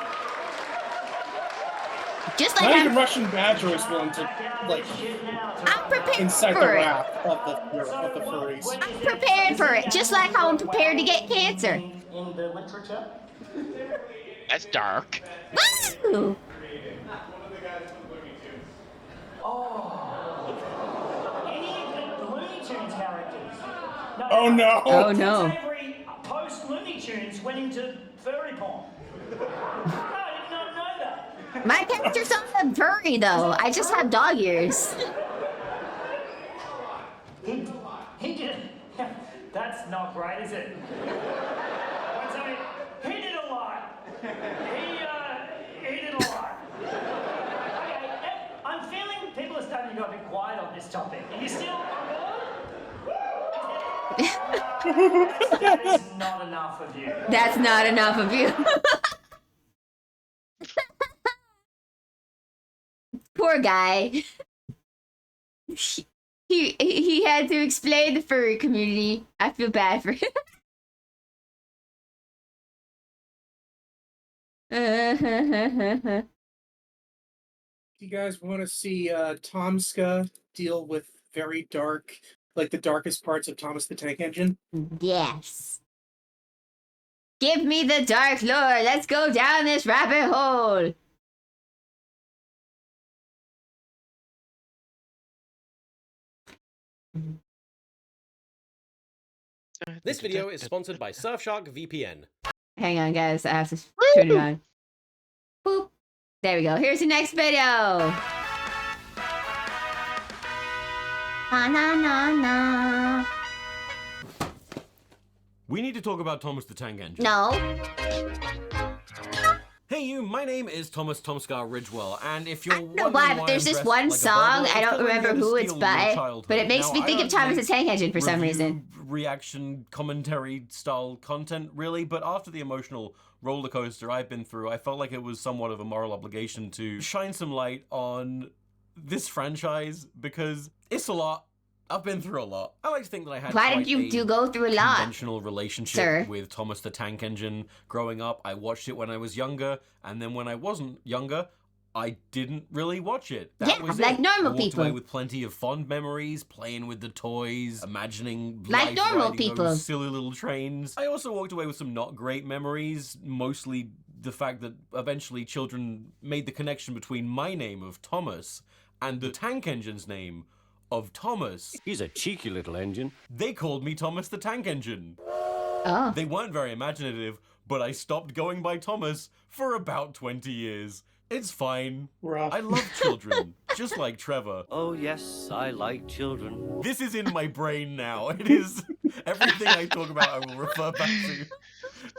Just like Not even Russian Badger is willing to, like, I'm prepared incite the for it. wrath of the furries. I'm prepared for it, just like how I'm prepared to get cancer. In the literature? That's dark. Woo! Any of the Looney Tunes characters? Oh no! Oh no. Every post Looney Tunes went into furry porn. I did not know that. My character's not a furry though. I just have dog ears. He did. That's not right, is it? What's I mean? He did a lot. He did a lot. Okay, I'm feeling people are starting to go a bit quiet on this topic. Are you still on board? That is not enough of you. That's not enough of you. Poor guy. He had to explain the furry community. I feel bad for him. You guys want to see Tomska deal with very dark, like the darkest parts of Thomas the Tank Engine? Yes. Give me the dark lore. Let's go down this rabbit hole. This video is sponsored by Surfshark VPN. Hang on, guys. I have to turn it on. Boop. There we go. Here's the next video. Na na na na. We need to talk about Thomas the Tank Engine. No. Hey you, my name is Thomas Tomskar Ridgewell, and if you're I don't know why, but there's this one song, I don't remember who it's by, but it makes me think of Thomas the Tank Engine for some reason. Reaction, commentary style content, really, but after the emotional roller coaster I've been through, I felt like it was somewhat of a moral obligation to shine some light on this franchise, because it's a lot. I've been through a lot. I like to think that I had Why did you go through a lot? Conventional relationship with Thomas the Tank Engine growing up. I watched it when I was younger, and then when I wasn't younger, I didn't really watch it. That was like it. normal I walked people. away with plenty of fond memories, playing with the toys, imagining Like life normal riding people. those silly little trains. I also walked away with some not great memories, mostly the fact that eventually children made the connection between my name of Thomas and the Tank Engine's name of Thomas. He's a cheeky little engine. They called me Thomas the Tank Engine. Oh. They weren't very imaginative, but I stopped going by Thomas for about 20 years. It's fine. Rough. I love children, just like Trevor. Oh yes, I like children. This is in my brain now. It is everything I talk about I will refer back to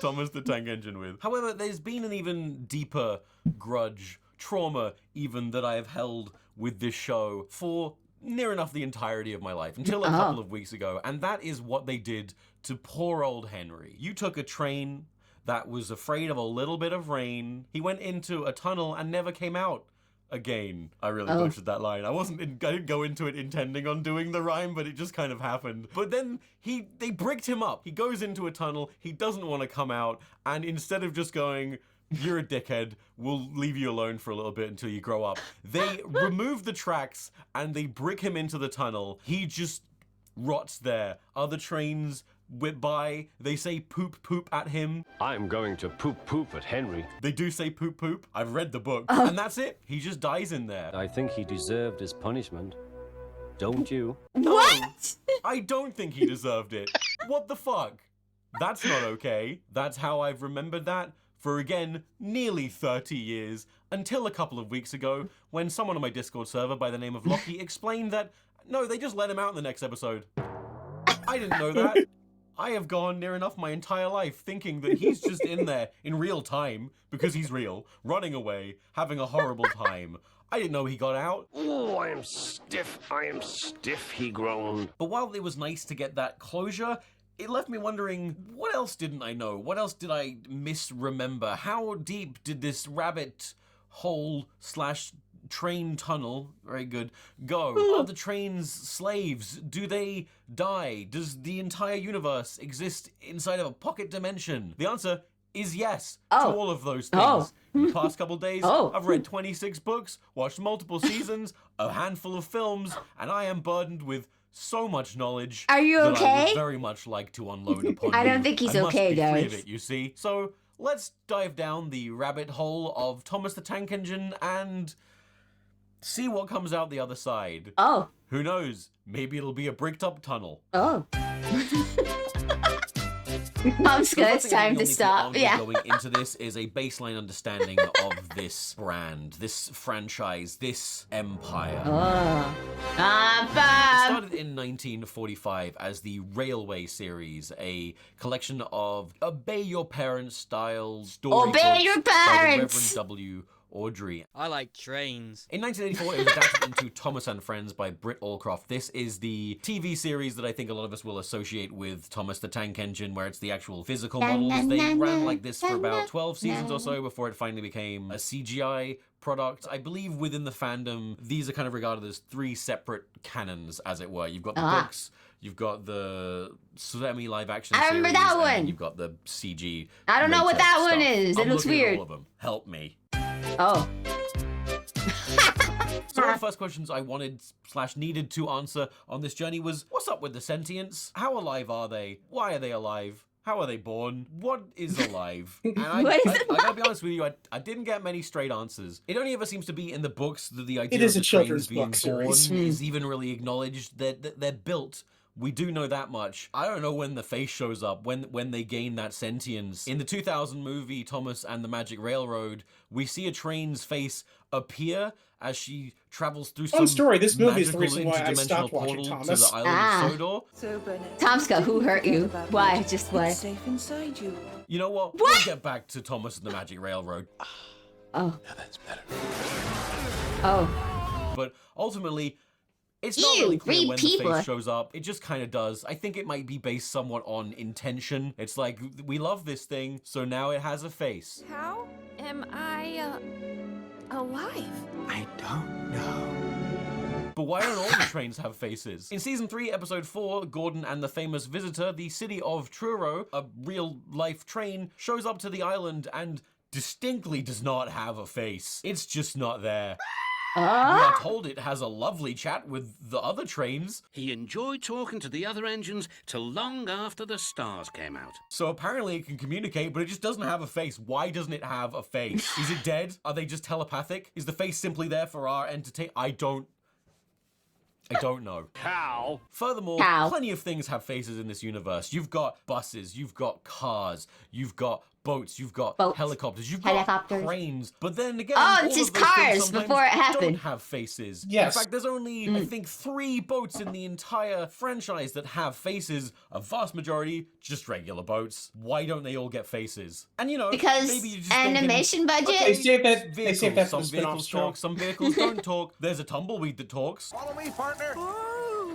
Thomas the Tank Engine with. However, there's been an even deeper grudge, trauma even, that I have held with this show for near enough the entirety of my life, until a couple of weeks ago, and that is what they did to poor old Henry. You took a train that was afraid of a little bit of rain. He went into a tunnel and never came out again. I really butchered that line. I didn't go into it intending on doing the rhyme, but it just kind of happened. But then they bricked him up. He goes into a tunnel, he doesn't want to come out, and instead of just going, "You're a dickhead, we'll leave you alone for a little bit until you grow up," they remove the tracks and they brick him into the tunnel. He just rots there. Other trains whip by. They say poop poop at him. I'm going to poop poop at Henry. They do say poop poop. I've read the book. And that's it. He just dies in there. I think he deserved his punishment. Don't you? What? I don't think he deserved it. What the fuck? That's not okay. That's how I've remembered that for, again, nearly 30 years, until a couple of weeks ago, when someone on my Discord server by the name of Lockie explained that, no, they just let him out in the next episode. I didn't know that. I have gone near enough my entire life thinking that he's just in there in real time, because he's real, running away, having a horrible time. I didn't know he got out. Oh, I am stiff, he groaned. But while it was nice to get that closure, it left me wondering, what else didn't I know? What else did I misremember? How deep did this rabbit hole / train tunnel, very good, go? Are the trains slaves? Do they die? Does the entire universe exist inside of a pocket dimension? The answer is yes to all of those things. In the past couple days, I've read 26 books, watched multiple seasons, a handful of films, and I am burdened with so much knowledge. Are you that I okay? would very much like to unload upon I you. don't think he's I must okay, be free of guys. it, you see. So let's dive down the rabbit hole of Thomas the Tank Engine and see what comes out the other side. Oh. Who knows? Maybe it'll be a bricked up tunnel. Oh. So it's time to stop. Yeah. Going into this is a baseline understanding of this brand, this franchise, this empire. It started in 1945 as the Railway series, a collection of Obey Your Parents style story Obey your books by the parents! Reverend W. Audrey. I like trains. In 1984, it was adapted into Thomas and Friends by Britt Allcroft. This is the TV series that I think a lot of us will associate with Thomas the Tank Engine, where it's the actual physical models. They ran like this for about 12 seasons or so before it finally became a CGI product. I believe within the fandom, these are kind of regarded as 3 separate canons, as it were. You've got the books, you've got the semi-live action I remember series, that and then one. you've got the CG. I don't know what latex that one stuff. is. It I'm looks looking at weird. all of them. Help me. Oh. So one of the first questions I wanted / needed to answer on this journey was, what's up with the sentients? How alive are they? Why are they alive? How are they born? What is alive? And I gotta be honest with you, I didn't get many straight answers. It only ever seems to be in the books that the idea It is of a the children's trains being book born series. is even really acknowledged. They're built. We do know that much. I don't know when the face shows up, when they gain that sentience. In the 2000 movie, Thomas and the Magic Railroad, we see a train's face appear as she travels through some story, this movie is the magical reason why I interdimensional stopped watching portal Thomas. to the island of Sodor. Tomska, who hurt you? Why? Just why? Safe inside you. You know what? We'll get back to Thomas and the Magic Railroad. Oh. Now that's better. Oh. But ultimately, it's not Ew, really clear read when people. the face shows up. It just kind of does. I think it might be based somewhat on intention. It's like, we love this thing, so now it has a face. How am I alive? I don't know. But why don't all the trains have faces? In Season 3, Episode 4, Gordon and the Famous Visitor, the city of Truro, a real-life train, shows up to the island and distinctly does not have a face. It's just not there. We are told it has a lovely chat with the other trains. He enjoyed talking to the other engines till long after the stars came out. So apparently it can communicate, but it just doesn't have a face. Why doesn't it have a face? Is it dead? Are they just telepathic? Is the face simply there for our entertainment? I don't know. Cow. Furthermore, plenty of things have faces in this universe. You've got buses, you've got cars, you've got boats, you've got helicopters, you've got cranes. But then again, it's all just of those things cars sometimes before it happened. don't have faces. Yes. In fact, there's only, I think, 3 boats in the entire franchise that have faces. A vast majority, just regular boats. Why don't they all get faces? And you know, Because maybe you're just animation thinking, budget? okay, They save that for the some spin-off vehicles show. talk, some vehicles don't talk. There's a tumbleweed that talks. Follow me, partner.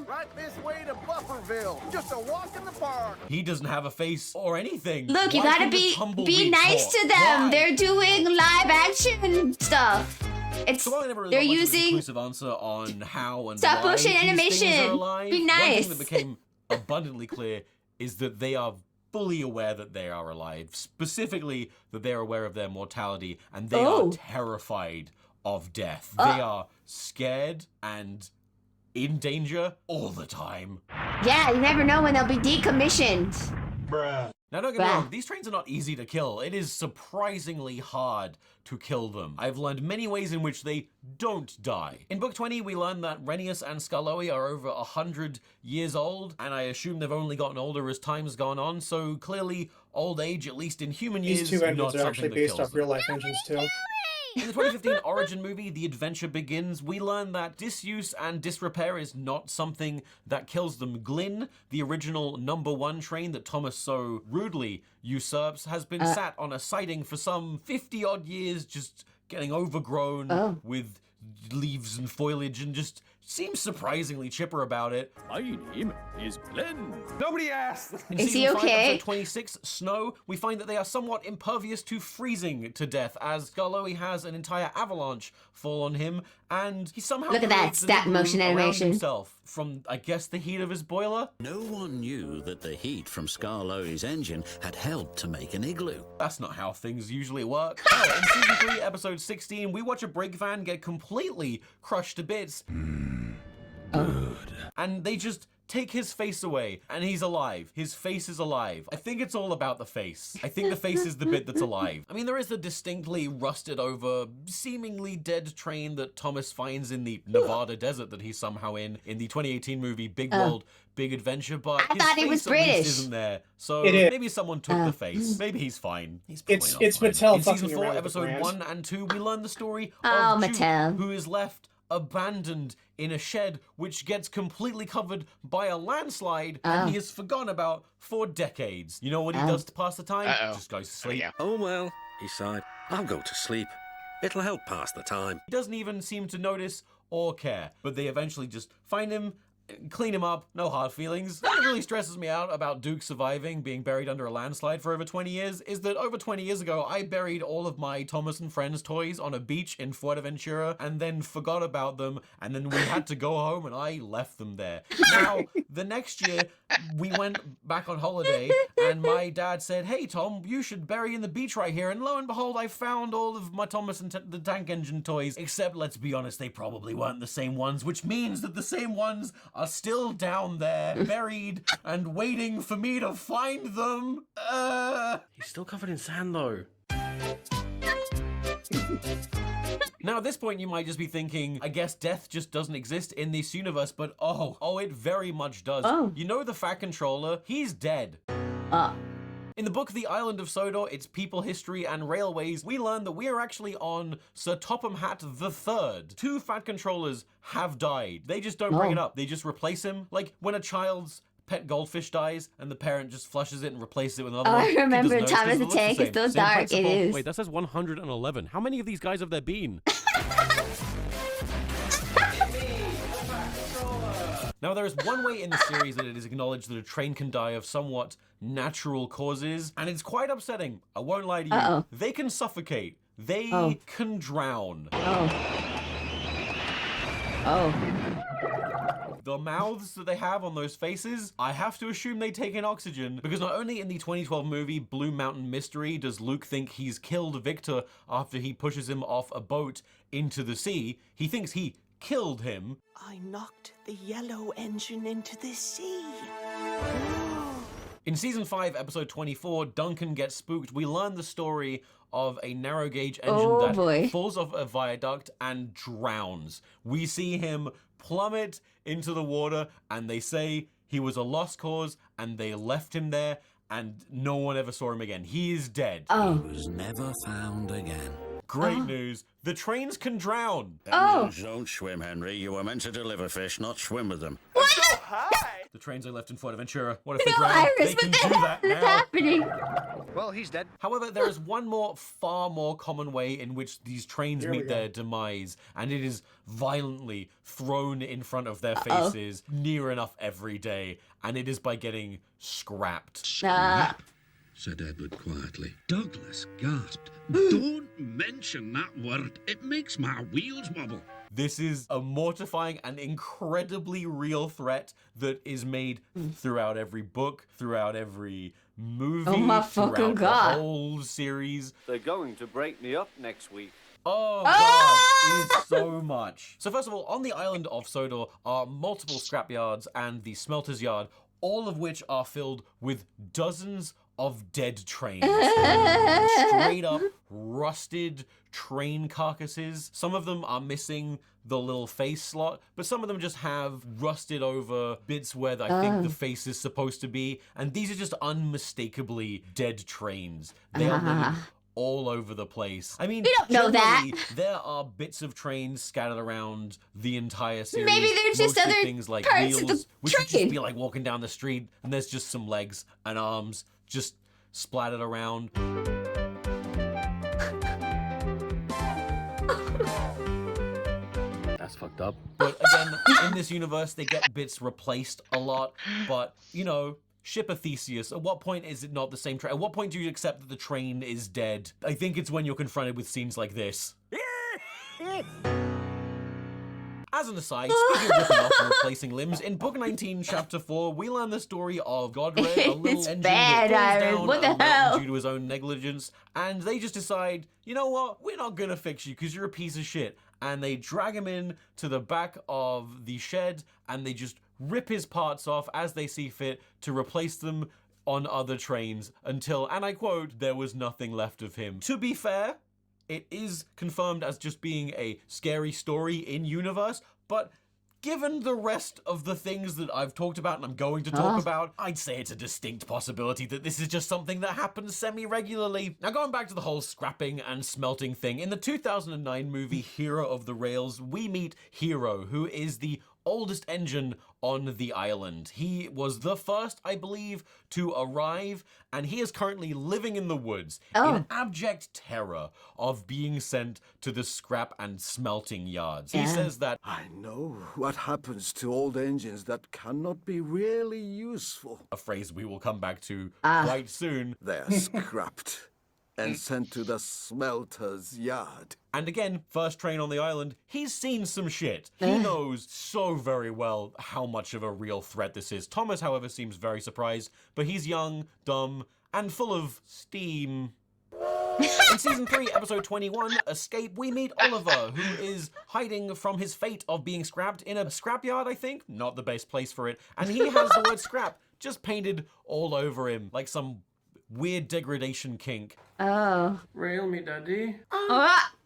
Right this way to Bufferville. Just a walk in the park. He doesn't have a face or anything. Look, you Why gotta can the be tumbleweed nice talk? to them. Why? They're doing live action stuff. It's So while I never really they're got much of an using inclusive answer on how and stop why motion these things animation. are alive, Be one nice. thing that became abundantly clear is that they are fully aware that they are alive. Specifically, that they are aware of their mortality and they are terrified of death. They are scared and in danger all the time. Yeah, you never know when they'll be decommissioned. Now don't get me wrong, these trains are not easy to kill. It is surprisingly hard to kill them. I've learned many ways in which they don't die. In book 20, we learn that Renius and Skarloey are over 100 years old, and I assume they've only gotten older as time's gone on, so clearly old age, at least in human years, These two not engines are something actually that based kills off them. real life engines too. In the 2015 Origin movie, The Adventure Begins, we learn that disuse and disrepair is not something that kills them. Glyn, the original #1 train that Thomas so rudely usurps, has been sat on a siding for some 50-odd years, just getting overgrown with leaves and foliage, and just seems surprisingly chipper about it. My name is Glenn. Nobody asked. In Is he season 5, okay? episode 26, Snow, we find that they are somewhat impervious to freezing to death, as Skarloey has an entire avalanche fall on him, and he somehow Look at that creates an stop igloo motion around animation. himself from, I guess, the heat of his boiler. No one knew that the heat from Skarloey's engine had helped to make an igloo. That's not how things usually work. Oh, in season 3, episode 16, we watch a brake van get completely crushed to bits. And they just take his face away, and he's alive. His face is alive. I think it's all about the face. I think the face is the bit that's alive. I mean, there is the distinctly rusted over, seemingly dead train that Thomas finds in the Nevada desert that he's somehow in the 2018 movie Big World, Big Adventure, but I his thought it face was at least British. isn't there. So It is. maybe someone took the face. Maybe he's fine. He's It's probably not fine. Mattel In season fucking 4, around with the episode brand. 1 and 2, we learn the story Oh, of Jude, Mattel. who is left abandoned in a shed which gets completely covered by a landslide and he is forgotten about for decades. You know what he does to pass the time? Just goes to sleep. Oh well, he sighed. I'll go to sleep. It'll help pass the time. He doesn't even seem to notice or care, but they eventually just find him, clean him up, no hard feelings. What really stresses me out about Duke surviving being buried under a landslide for over 20 years is that over 20 years ago, I buried all of my Thomas and Friends toys on a beach in Fuerteventura and then forgot about them, and then we had to go home and I left them there. Now, the next year, we went back on holiday and my dad said, "Hey Tom, you should bury in the beach right here," and lo and behold, I found all of my Thomas and the Tank Engine toys, except let's be honest, they probably weren't the same ones, which means that the same ones are still down there, buried and waiting for me to find them. He's still covered in sand though. Now at this point you might just be thinking, I guess death just doesn't exist in this universe, but oh, it very much does. You know the Fat Controller? He's dead. In the book The Island of Sodor, Its People, History and Railways, we learn that we are actually on Sir Topham Hatt III. 2 Fat Controllers have died. They just don't bring it up. They just replace him. Like when a child's pet goldfish dies and the parent just flushes it and replaces it with another one. I remember Kid doesn't Thomas the notice 'cause Tank it is looks so the same. dark. It Same principle. is. Wait, that says 111. How many of these guys have there been? Now, there is one way in the series that it is acknowledged that a train can die of somewhat natural causes, and it's quite upsetting. I won't lie to you. They can suffocate. They can drown. The mouths that they have on those faces, I have to assume they take in oxygen, because not only in the 2012 movie Blue Mountain Mystery does Luke think he's killed Victor after he pushes him off a boat into the sea, he thinks he killed him. I knocked the yellow engine into the sea. In season 5, episode 24, Duncan Gets Spooked, we learn the story of a narrow gauge engine that falls off a viaduct and drowns. We see him plummet into the water, and they say he was a lost cause, and they left him there, and no one ever saw him again. He is dead. He was never found again. Great news. The trains can drown. Engines don't swim, Henry. You were meant to deliver fish, not swim with them. The trains I left in Fuerteventura. What if they drown? They can do that now. happening? Well, he's dead. However, there is one more, far more common way in which these trains meet their demise, and it is violently thrown in front of their faces near enough every day, and it is by getting scrapped. Scrap, said Edward quietly. Douglas gasped. Don't mention that word. It makes my wheels wobble. This is a mortifying and incredibly real threat that is made throughout every book, throughout every movie, Oh my fucking throughout God. the whole series. They're going to break me up next week. Oh, God. It is so much. So first of all, on the island of Sodor are multiple scrapyards and the smelter's yard, all of which are filled with dozens of dead trains. Straight up rusted train carcasses. Some of them are missing the little face slot, but some of them just have rusted over bits where I think the face is supposed to be, and these are just unmistakably dead trains. They are laid all over the place. I mean, we don't know that. There are bits of trains scattered around the entire series. Maybe they're just Mostly other things like parts wheels, of the which would just train. be like walking down the street, and there's just some legs and arms just splattered around. That's fucked up. But again, in this universe, they get bits replaced a lot, but, you know, ship a Theseus. At what point is it not the same train? At what point do you accept that the train is dead? I think it's when you're confronted with scenes like this. As an aside, speaking of ripping off and replacing limbs, in Book 19, Chapter 4, we learn the story of Godred, a little It's engine bad, that falls Iron. down What a the mountain hell? due to his own negligence, and they just decide, you know what, we're not gonna fix you because you're a piece of shit. And they drag him in to the back of the shed, and they just rip his parts off as they see fit to replace them on other trains until, and I quote, there was nothing left of him. To be fair, it is confirmed as just being a scary story in universe, but given the rest of the things that I've talked about and I'm going to talk about, I'd say it's a distinct possibility that this is just something that happens semi-regularly. Now, going back to the whole scrapping and smelting thing, in the 2009 movie Hero of the Rails, we meet Hero, who is the oldest engine on the island. He was the first, I believe, to arrive, and he is currently living in the woods in abject terror of being sent to the scrap and smelting yards. He says that, I know what happens to old engines that cannot be really useful. a phrase we will come back to quite soon. They are scrapped and sent to the smelter's yard. And again, first train on the island, he's seen some shit. He knows so very well how much of a real threat this is. Thomas, however, seems very surprised, but he's young, dumb, and full of steam. In Season 3, Episode 21, Escape, we meet Oliver, who is hiding from his fate of being scrapped in a scrapyard, I think? Not the best place for it. And he has the word scrap just painted all over him, like some weird degradation kink. Rail me, daddy.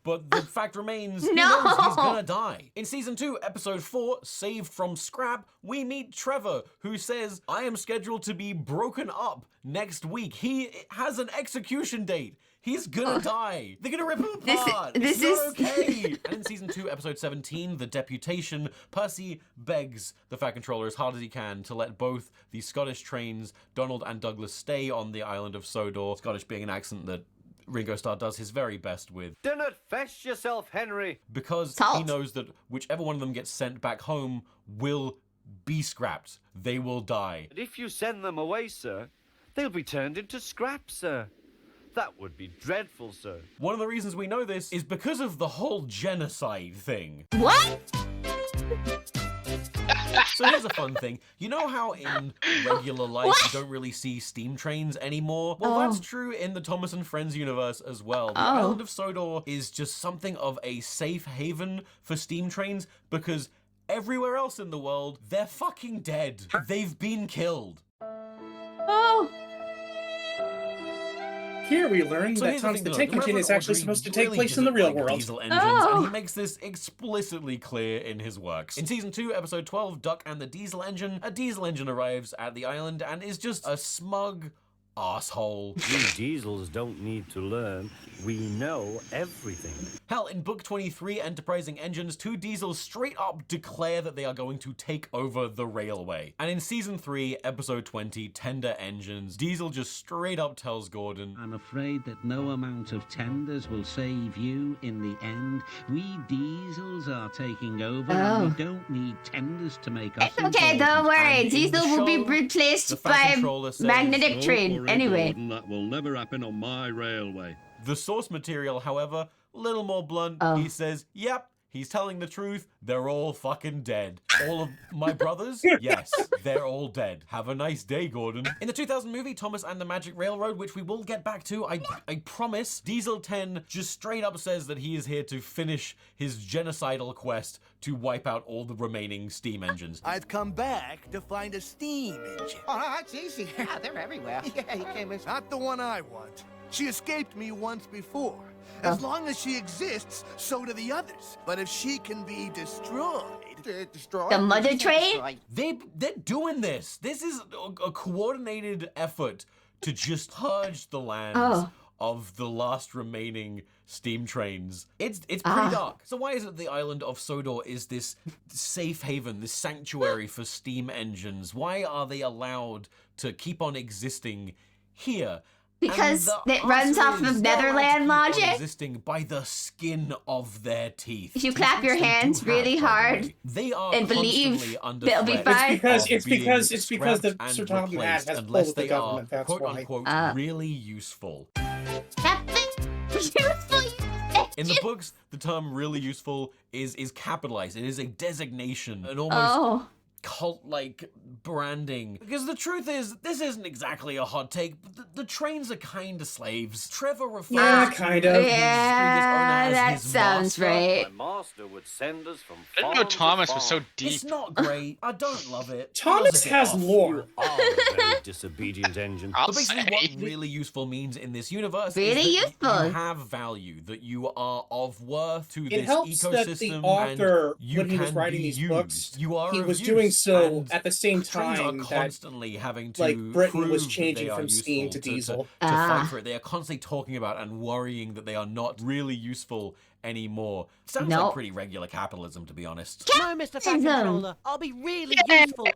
But the fact remains, he No! knows he's gonna die. In Season 2, Episode 4, Saved from Scrap, we meet Trevor, who says, I am scheduled to be broken up next week. He has an execution date. He's gonna die. They're gonna rip him apart. This It's is- not okay. And in Season 2, Episode 17, The Deputation, Percy begs the Fat Controller as hard as he can to let both the Scottish trains, Donald and Douglas, stay on the island of Sodor. Scottish being an accent that Ringo Starr does his very best with. Do not fess yourself, Henry. Because he knows that whichever one of them gets sent back home will be scrapped. They will die. And if you send them away, sir, they'll be turned into scrap, sir. That would be dreadful, sir. One of the reasons we know this is because of the whole genocide thing. What? So here's a fun thing. You know how in regular life you don't really see steam trains anymore? Well, that's true in the Thomas and Friends universe as well. The island of Sodor is just something of a safe haven for steam trains because everywhere else in the world, they're fucking dead. They've been killed. Here we learn that here's Thomas the thing, Tank though. Engine is Reverend actually Audrey supposed to take really place in the real doesn't like world. Diesel engines, and he makes this explicitly clear in his works. In Season 2, Episode 12, Duck and the Diesel Engine, a diesel engine arrives at the island and is just a smug asshole. We diesels don't need to learn. We know everything. Hell, in Book 23, Enterprising Engines, two diesels straight up declare that they are going to take over the railway. And in Season 3, Episode 20, Tender Engines, Diesel just straight up tells Gordon, I'm afraid that no amount of tenders will save you in the end. We diesels are taking over and we don't need tenders to make us It's okay, don't important. worry. And in Diesel the will be show, replaced the by Fat Controller says, magnetic Don't train. worry, Anyway. Gordon, that will never happen on my railway. The source material, however, a little more blunt. He says, yep, He's telling the truth. They're all fucking dead. All of my brothers? Yes, they're all dead. Have a nice day, Gordon. In the 2000 movie, Thomas and the Magic Railroad, which we will get back to, I promise, Diesel 10 just straight up says that he is here to finish his genocidal quest to wipe out all the remaining steam engines. I've come back to find a steam engine. Oh, it's easy. Yeah, they're everywhere. Yeah, you came in. Not the one I want. She escaped me once before. As long as she exists, so do the others. But if she can be destroyed... Destroyed? The mother train? They're doing this. This is a coordinated effort to just purge the lands of the last remaining steam trains. It's pretty dark. So why is it the island of Sodor is this safe haven, this sanctuary for steam engines? Why are they allowed to keep on existing here? Because it runs off of Netherland logic. Existing by the skin of their teeth. If you clap your hands really hard they are and believe they'll be threat fine. It's because the Sir Tom has pulled unless with the they government. are That's quote why. unquote really useful. Useful. In the books, the term really useful is capitalized. It is a designation, an almost cult-like branding. Because the truth is, this isn't exactly a hot take, but the trains are kind of slaves. Trevor refers to kind of. Yeah, that sounds right. My master would send us from I didn't know Thomas was so deep. It's not great. I don't love it. Thomas has lore. a very disobedient engine. I'll But basically, say. what really useful means in this universe Really is that useful. you have value, that you are of worth to It this helps ecosystem. that the author, and you when he was can writing be these used. books, You are he of was use, doing so and at the same trains time are that constantly having to like Britain was prove changing that they are from steam useful to diesel. to fight for it. They are constantly talking about and worrying that they are not really useful anymore. Sounds like pretty regular capitalism, to be honest. No, Mr. Fat Controller. I'll be really useful.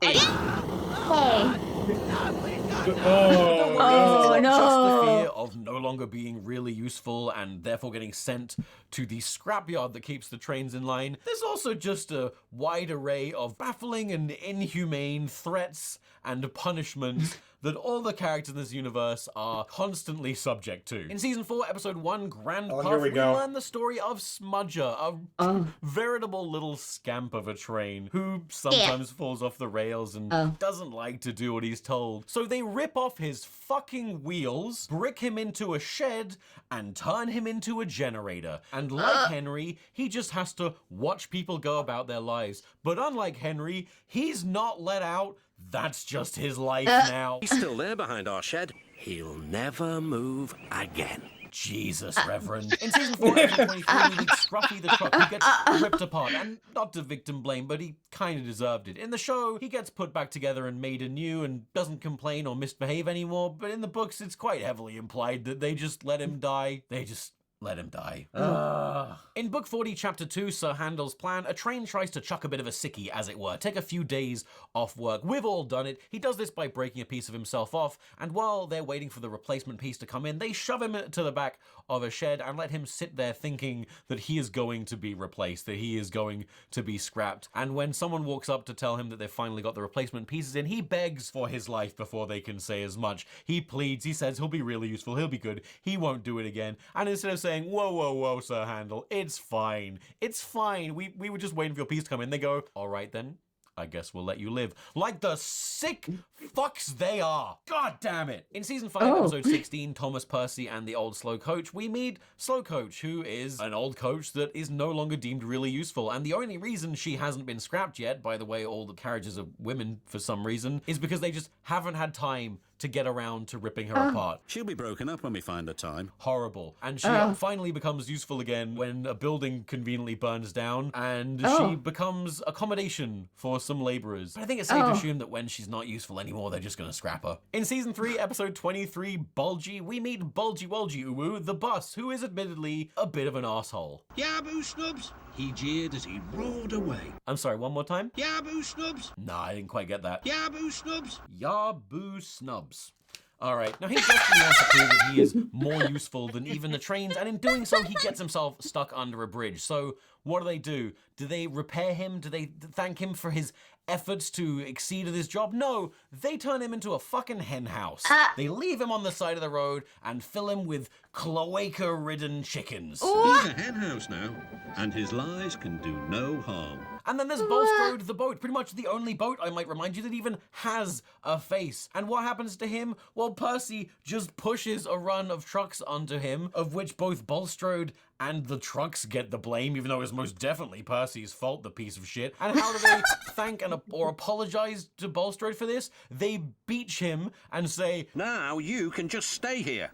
Oh, no. Just the fear of no longer being really useful and therefore getting sent to the scrapyard that keeps the trains in line. There's also just a wide array of baffling and inhumane threats and punishments that all the characters in this universe are constantly subject to. In Season 4, Episode 1, Grand Puff, we learn the story of Smudger, a veritable little scamp of a train who sometimes falls off the rails and doesn't like to do what he's told. So they rip off his fucking wheels, brick him into a shed, and turn him into a generator. And like Henry, he just has to watch people go about their lives. But unlike Henry, he's not let out. That's just his life now. He's still there behind our shed. He'll never move again. Jesus, Reverend. In Season 4, Episode 23, we meet Scruffy the truck who gets ripped apart. And not to victim blame, but he kind of deserved it. In the show, he gets put back together and made anew and doesn't complain or misbehave anymore. But in the books, it's quite heavily implied that they just let him die. They just let him die. In Book 40, Chapter 2, Sir Handel's Plan, a train tries to chuck a bit of a sickie, as it were, take a few days off work. We've all done it. He does this by breaking a piece of himself off, and while they're waiting for the replacement piece to come in, they shove him to the back of a shed and let him sit there thinking that he is going to be replaced, that he is going to be scrapped. And when someone walks up to tell him that they've finally got the replacement pieces in, he begs for his life before they can say as much. He pleads, he says he'll be really useful, he'll be good, he won't do it again. And instead of saying, whoa, whoa, whoa, Sir Handel, it's fine. It's fine. We were just waiting for your piece to come in. They go, all right then. I guess we'll let you live. Like the sick fucks they are. God damn it. In Season 5, Episode 16, Thomas Percy and the Old Slow Coach, we meet Slow Coach, who is an old coach that is no longer deemed really useful. And the only reason she hasn't been scrapped yet, by the way, all the carriages are women for some reason, is because they just haven't had time to get around to ripping her apart. She'll be broken up when we find the time. Horrible. And she finally becomes useful again when a building conveniently burns down and she becomes accommodation for some laborers. But I think it's safe to assume that when she's not useful anymore, they're just gonna scrap her. In Season 3, Episode 23, Bulgy, we meet Bulgy Wulgy Uwu, the bus, who is admittedly a bit of an asshole. Yaboo Snubs, he jeered as he rode away. I'm sorry, one more time? Yaboo Snubs. Nah, I didn't quite get that. Yaboo Snubs. Yaboo Snubs. Alright, now he desperately wants to prove that he is more useful than even the trains, and in doing so, he gets himself stuck under a bridge. So, what do? Do they repair him? Do they thank him for his efforts to exceed at his job. No, they turn him into a fucking hen house. They leave him on the side of the road and fill him with cloaca-ridden chickens. He's a hen house now, and his lies can do no harm. And then there's Bulstrode the boat, pretty much the only boat, I might remind you, that even has a face. And what happens to him? Well, Percy just pushes a run of trucks onto him, of which both Bulstrode and the trucks get the blame, even though it's most definitely Percy's fault, the piece of shit. And how do they thank or apologize to Bulstrode for this? They beach him and say, "Now you can just stay here.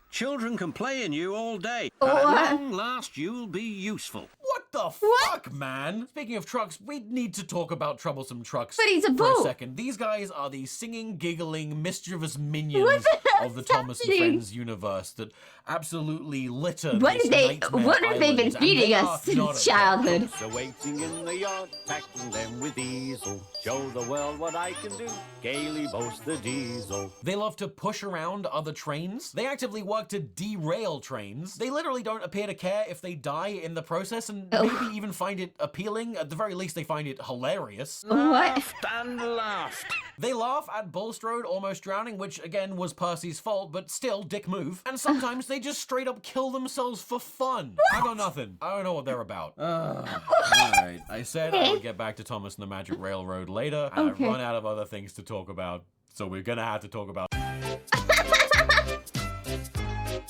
Children can play in you all day, and at long last you'll be useful." What the fuck, man? Speaking of trucks, we need to talk about troublesome trucks But he's a for boot. a second. These guys are the singing, giggling, mischievous minions of the Thomas and Friends universe that absolutely litter What this have they nightmare been island, and feeding they us are not since childhood? So waiting in the yard, tackling them with easel. Show the world what I can do, gaily boast the diesel. They love to push around other trains. They actively work to derail trains. They literally don't appear to care if they die in the process, and maybe even find it appealing. At the very least, they find it hilarious. Laughed and laughed. They laugh at Bulstrode almost drowning, which again was Percy's fault, but still, dick move. And sometimes they just straight up kill themselves for fun. I got nothing. I don't know what they're about. Alright, I said I would get back to Thomas and the Magic Railroad later, and I run out of other things to talk about, so we're gonna have to talk about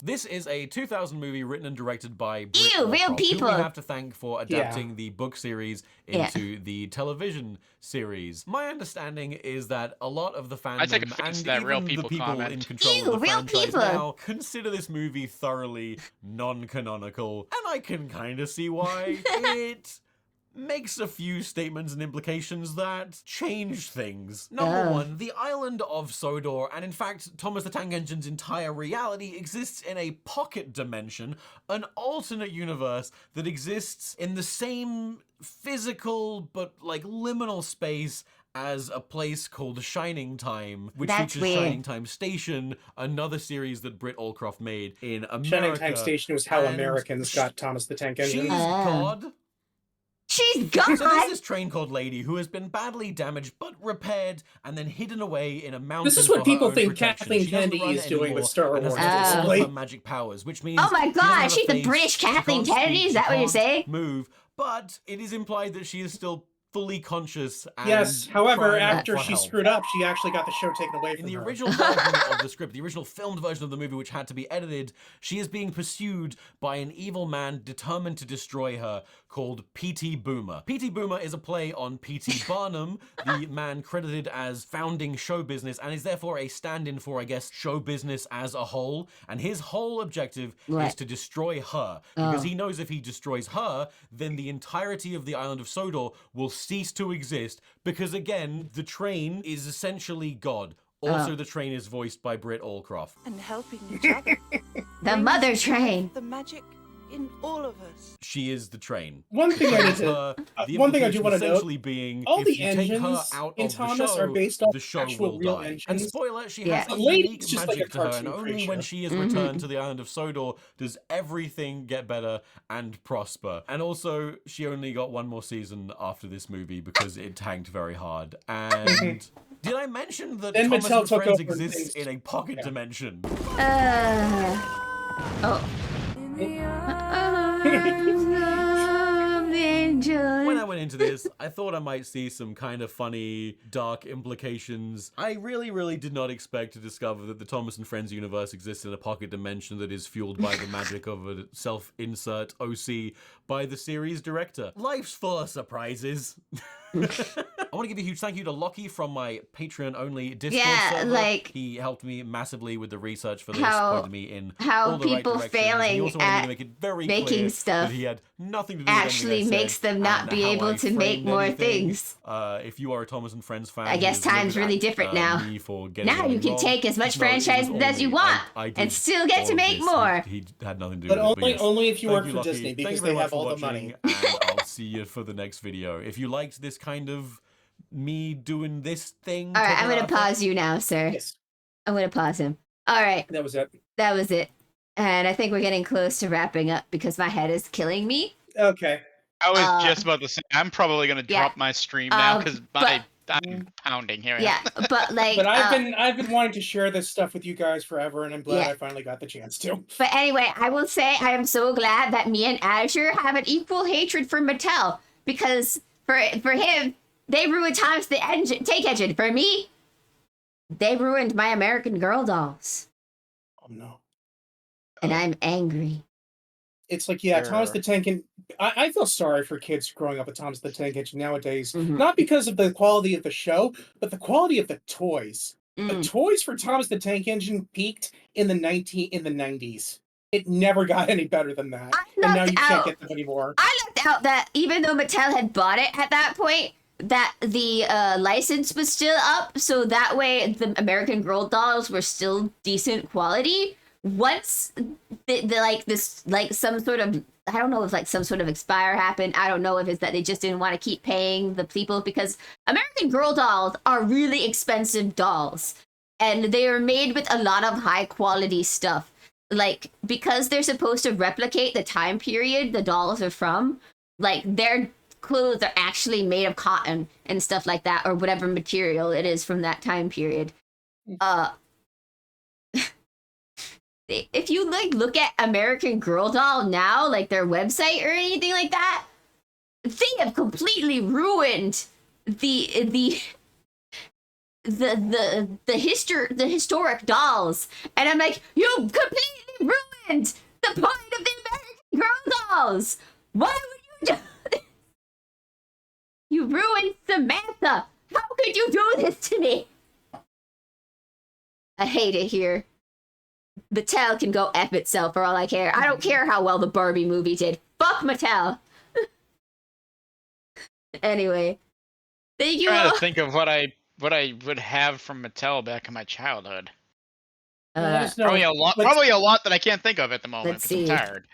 This is a 2000 movie written and directed by Britt Ew, real Allcroft, people. who we have to thank for adapting the book series into the television series. My understanding is that a lot of the fandom I take offense and to that even real the people people comment. in control Ew, of the real franchise people. now consider this movie thoroughly non-canonical, and I can kind of see why. It makes a few statements and implications that change things. Number one, the island of Sodor, and in fact, Thomas the Tank Engine's entire reality exists in a pocket dimension, an alternate universe that exists in the same physical but like liminal space as a place called Shining Time, which features Shining Time Station, another series that Britt Allcroft made in America. Shining Time Station was how Americans got Thomas the Tank Engine. She's God. She's God. So there's this train called Lady who has been badly damaged but repaired and then hidden away in a mountain. This is what for people her own think protection. Kathleen She doesn't Kennedy run is doing with anymore Star and has Wars. lost all of Basically. her magic powers, which means Oh my she doesn't God, have a she's the face, British she Kathleen can't Kennedy? speak, Is that she what you're can't saying? Move, but it is implied that she is still fully conscious. And Yes, however, crying out after for she help. screwed up, she actually got the show taken away from In the her. original version of the script, the original filmed version of the movie, which had to be edited, she is being pursued by an evil man determined to destroy her called P.T. Boomer. P.T. Boomer is a play on P.T. Barnum, the man credited as founding show business, and is therefore a stand-in for, I guess, show business as a whole. And his whole objective is to destroy her, because he knows if he destroys her, then the entirety of the island of Sodor will cease to exist, because again, the train is essentially God. Also, the train is voiced by Britt Allcroft. And helping each other. The mother train. The magic in all of us. She is the train. One thing I need to, one thing I do want to note: essentially being, all if the you take her engines out in of the Thomas show, are based off the show actual will real die. engines. And spoiler, she Yeah. has a Lady's unique just like magic a to her, and cartoon only when creature. she is returned to the island of Sodor does everything get better and prosper. And also, she only got one more season after this movie because it tanked very hard. And did I mention that Then Thomas Mattel and took Friends over exists things. in a pocket dimension? When I went into this, I thought I might see some kind of funny, dark implications. I really did not expect to discover that the Thomas and Friends universe exists in a pocket dimension that is fueled by the magic of a self-insert OC by the series director. Life's full of surprises. I want to give a huge thank you to Lockie from my Patreon-only Discord server. like, he helped me massively with the research for this, how- pointed me in how all the right people directions. He failing also wanted me at to make it very making clear stuff that he had nothing to do with actually anything I makes said them not and be how able I to make framed more anything. things. If you are a Thomas and Friends fan, I guess who is time's livid really at, different now. me for getting Now you everything can wrong, take as much no, it was franchises all as you me. want I and did still get all to of make this. more. He had nothing to do But with it. only if you Thank work for Lucky. Disney, Thank because you very they much have for all the watching, money. and I'll see you for the next video. If you liked this kind of me doing this thing, All right, I'm talking gonna about pause you now, sir. Yes. I'm gonna pause him. All right, That was it. that was it. And I think we're getting close to wrapping up because my head is killing me. Okay. I was just about to say, I'm probably going to yeah. drop my stream now because my I'm pounding here. Yeah, but like, But I've been wanting to share this stuff with you guys forever, and I'm glad Yeah. I finally got the chance to. But anyway, I will say I am so glad that me and Azure have an equal hatred for Mattel, because for him, they ruined Thomas the Tank Engine. For me, they ruined my American Girl dolls, Oh no. and I'm angry. It's like, yeah, Thomas the Tank Engine. I feel sorry for kids growing up with Thomas the Tank Engine nowadays. Not because of the quality of the show, but the quality of the toys. The toys for Thomas the Tank Engine peaked in the 90s. It never got any better than that. And now you can't get them anymore. I left out that even though Mattel had bought it at that point, that the license was still up, so that way the American Girl dolls were still decent quality. Once some sort of, I don't know if like some sort of expire happened. I don't know if it's that they just didn't want to keep paying the people, because American Girl dolls are really expensive dolls, and they are made with a lot of high quality stuff. Like, because they're supposed to replicate the time period the dolls are from, like their clothes are actually made of cotton and stuff like that, or whatever material it is from that time period. If you like look at American Girl doll now, like their website or anything like that, they have completely ruined the historic dolls. And I'm like, you completely ruined the point of the American Girl dolls. Why would you do this? You ruined Samantha. How could you do this to me? I hate it here. Mattel can go F itself for all I care. I don't care how well the Barbie movie did. Fuck Mattel. Anyway, thank you I'm all. trying to think of what I would have from Mattel back in my childhood. Probably a lot. Probably a lot that I can't think of at the moment. Let's 'Cause I'm see. tired.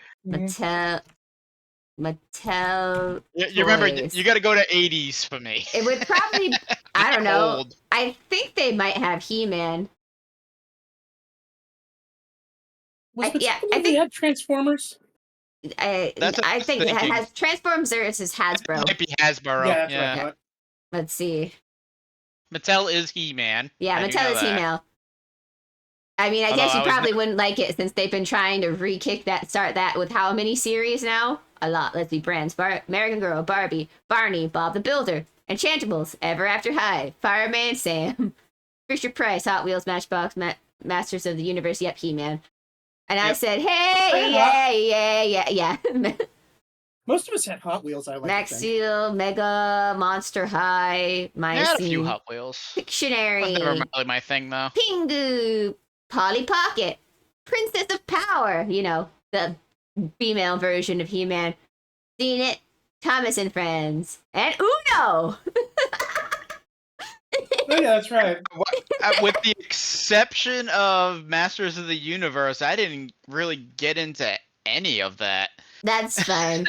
Mattel. You remember? toys. You got to go to 80s for me. It would probably. I don't know. Old. I think they might have He-Man. I think they had Transformers. I think it thinking. has Transformers versus Hasbro. It might be Hasbro. Yeah, that's what I thought. Let's see. Mattel is He-Man. Yeah, I do Mattel know is that. He-Man. I mean, I Although guess you I was probably wouldn't like it since they've been trying to start that with how many series now? A lot. Let's see, brands. American Girl, Barbie, Barney, Bob the Builder, Enchantables, Ever After High, Fireman Sam, Fisher Price, Hot Wheels, Matchbox, Masters of the Universe, yep, He-Man. And I said, hey, yeah. Most of us had Hot Wheels, I like Max to think. Steel, Mega, Monster High, I had a few Mycene, Hot Wheels. Pictionary, Never really my thing though. Pingu, Polly Pocket, Princess of Power, you know, the female version of He-Man. Seen it, Thomas and Friends, and Uno! Oh yeah, that's right. With the exception of Masters of the Universe, I didn't really get into any of that. That's fine.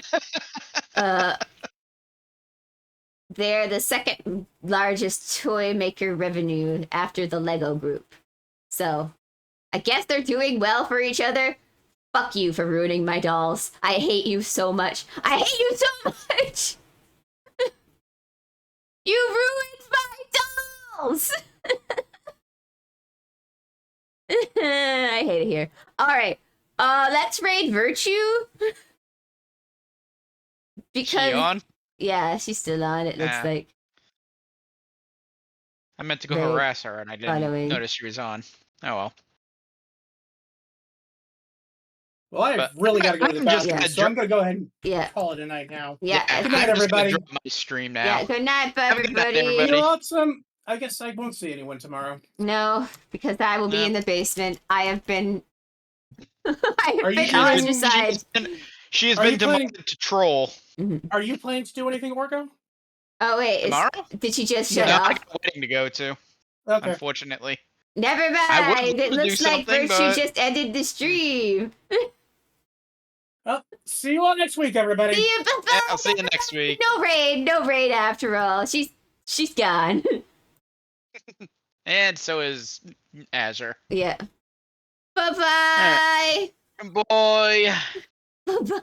They're the second largest toy maker revenue after the Lego Group. So, I guess they're doing well for each other. Fuck you for ruining my dolls. I hate you so much. I hate you so much! You ruined my dolls! I hate it here. Alright, let's raid Virtue. Because She on? yeah, she's still on. It looks Yeah. like I meant to go Right. harass her and I didn't Following. notice she was on. Oh well. Well, I've But really got to go to the I'm just bathroom, gonna so I'm going to go ahead and call it a night now. Yeah. Good night, I'm just gonna everybody. drop my stream now. Yeah, good night, Have a good night, everybody. everybody. You know what? I guess I won't see anyone tomorrow. No, because I will be No. in the basement. I have been I Are have you been planning- ostracized. She has Are been you planning- demoted to troll. Are you planning to do anything, Orko? Oh wait, Tomorrow? did she just shut No, I off? got a wedding to go to. Okay. Unfortunately. Never I would mind. love It to do looks like something, Virtue but- just ended the stream. Well, see you all next week, everybody. See you. Yeah, I'll see you next week. No raid after all. She's gone. And so is Azure. Yeah. Bye-bye. Boy. Bye-bye.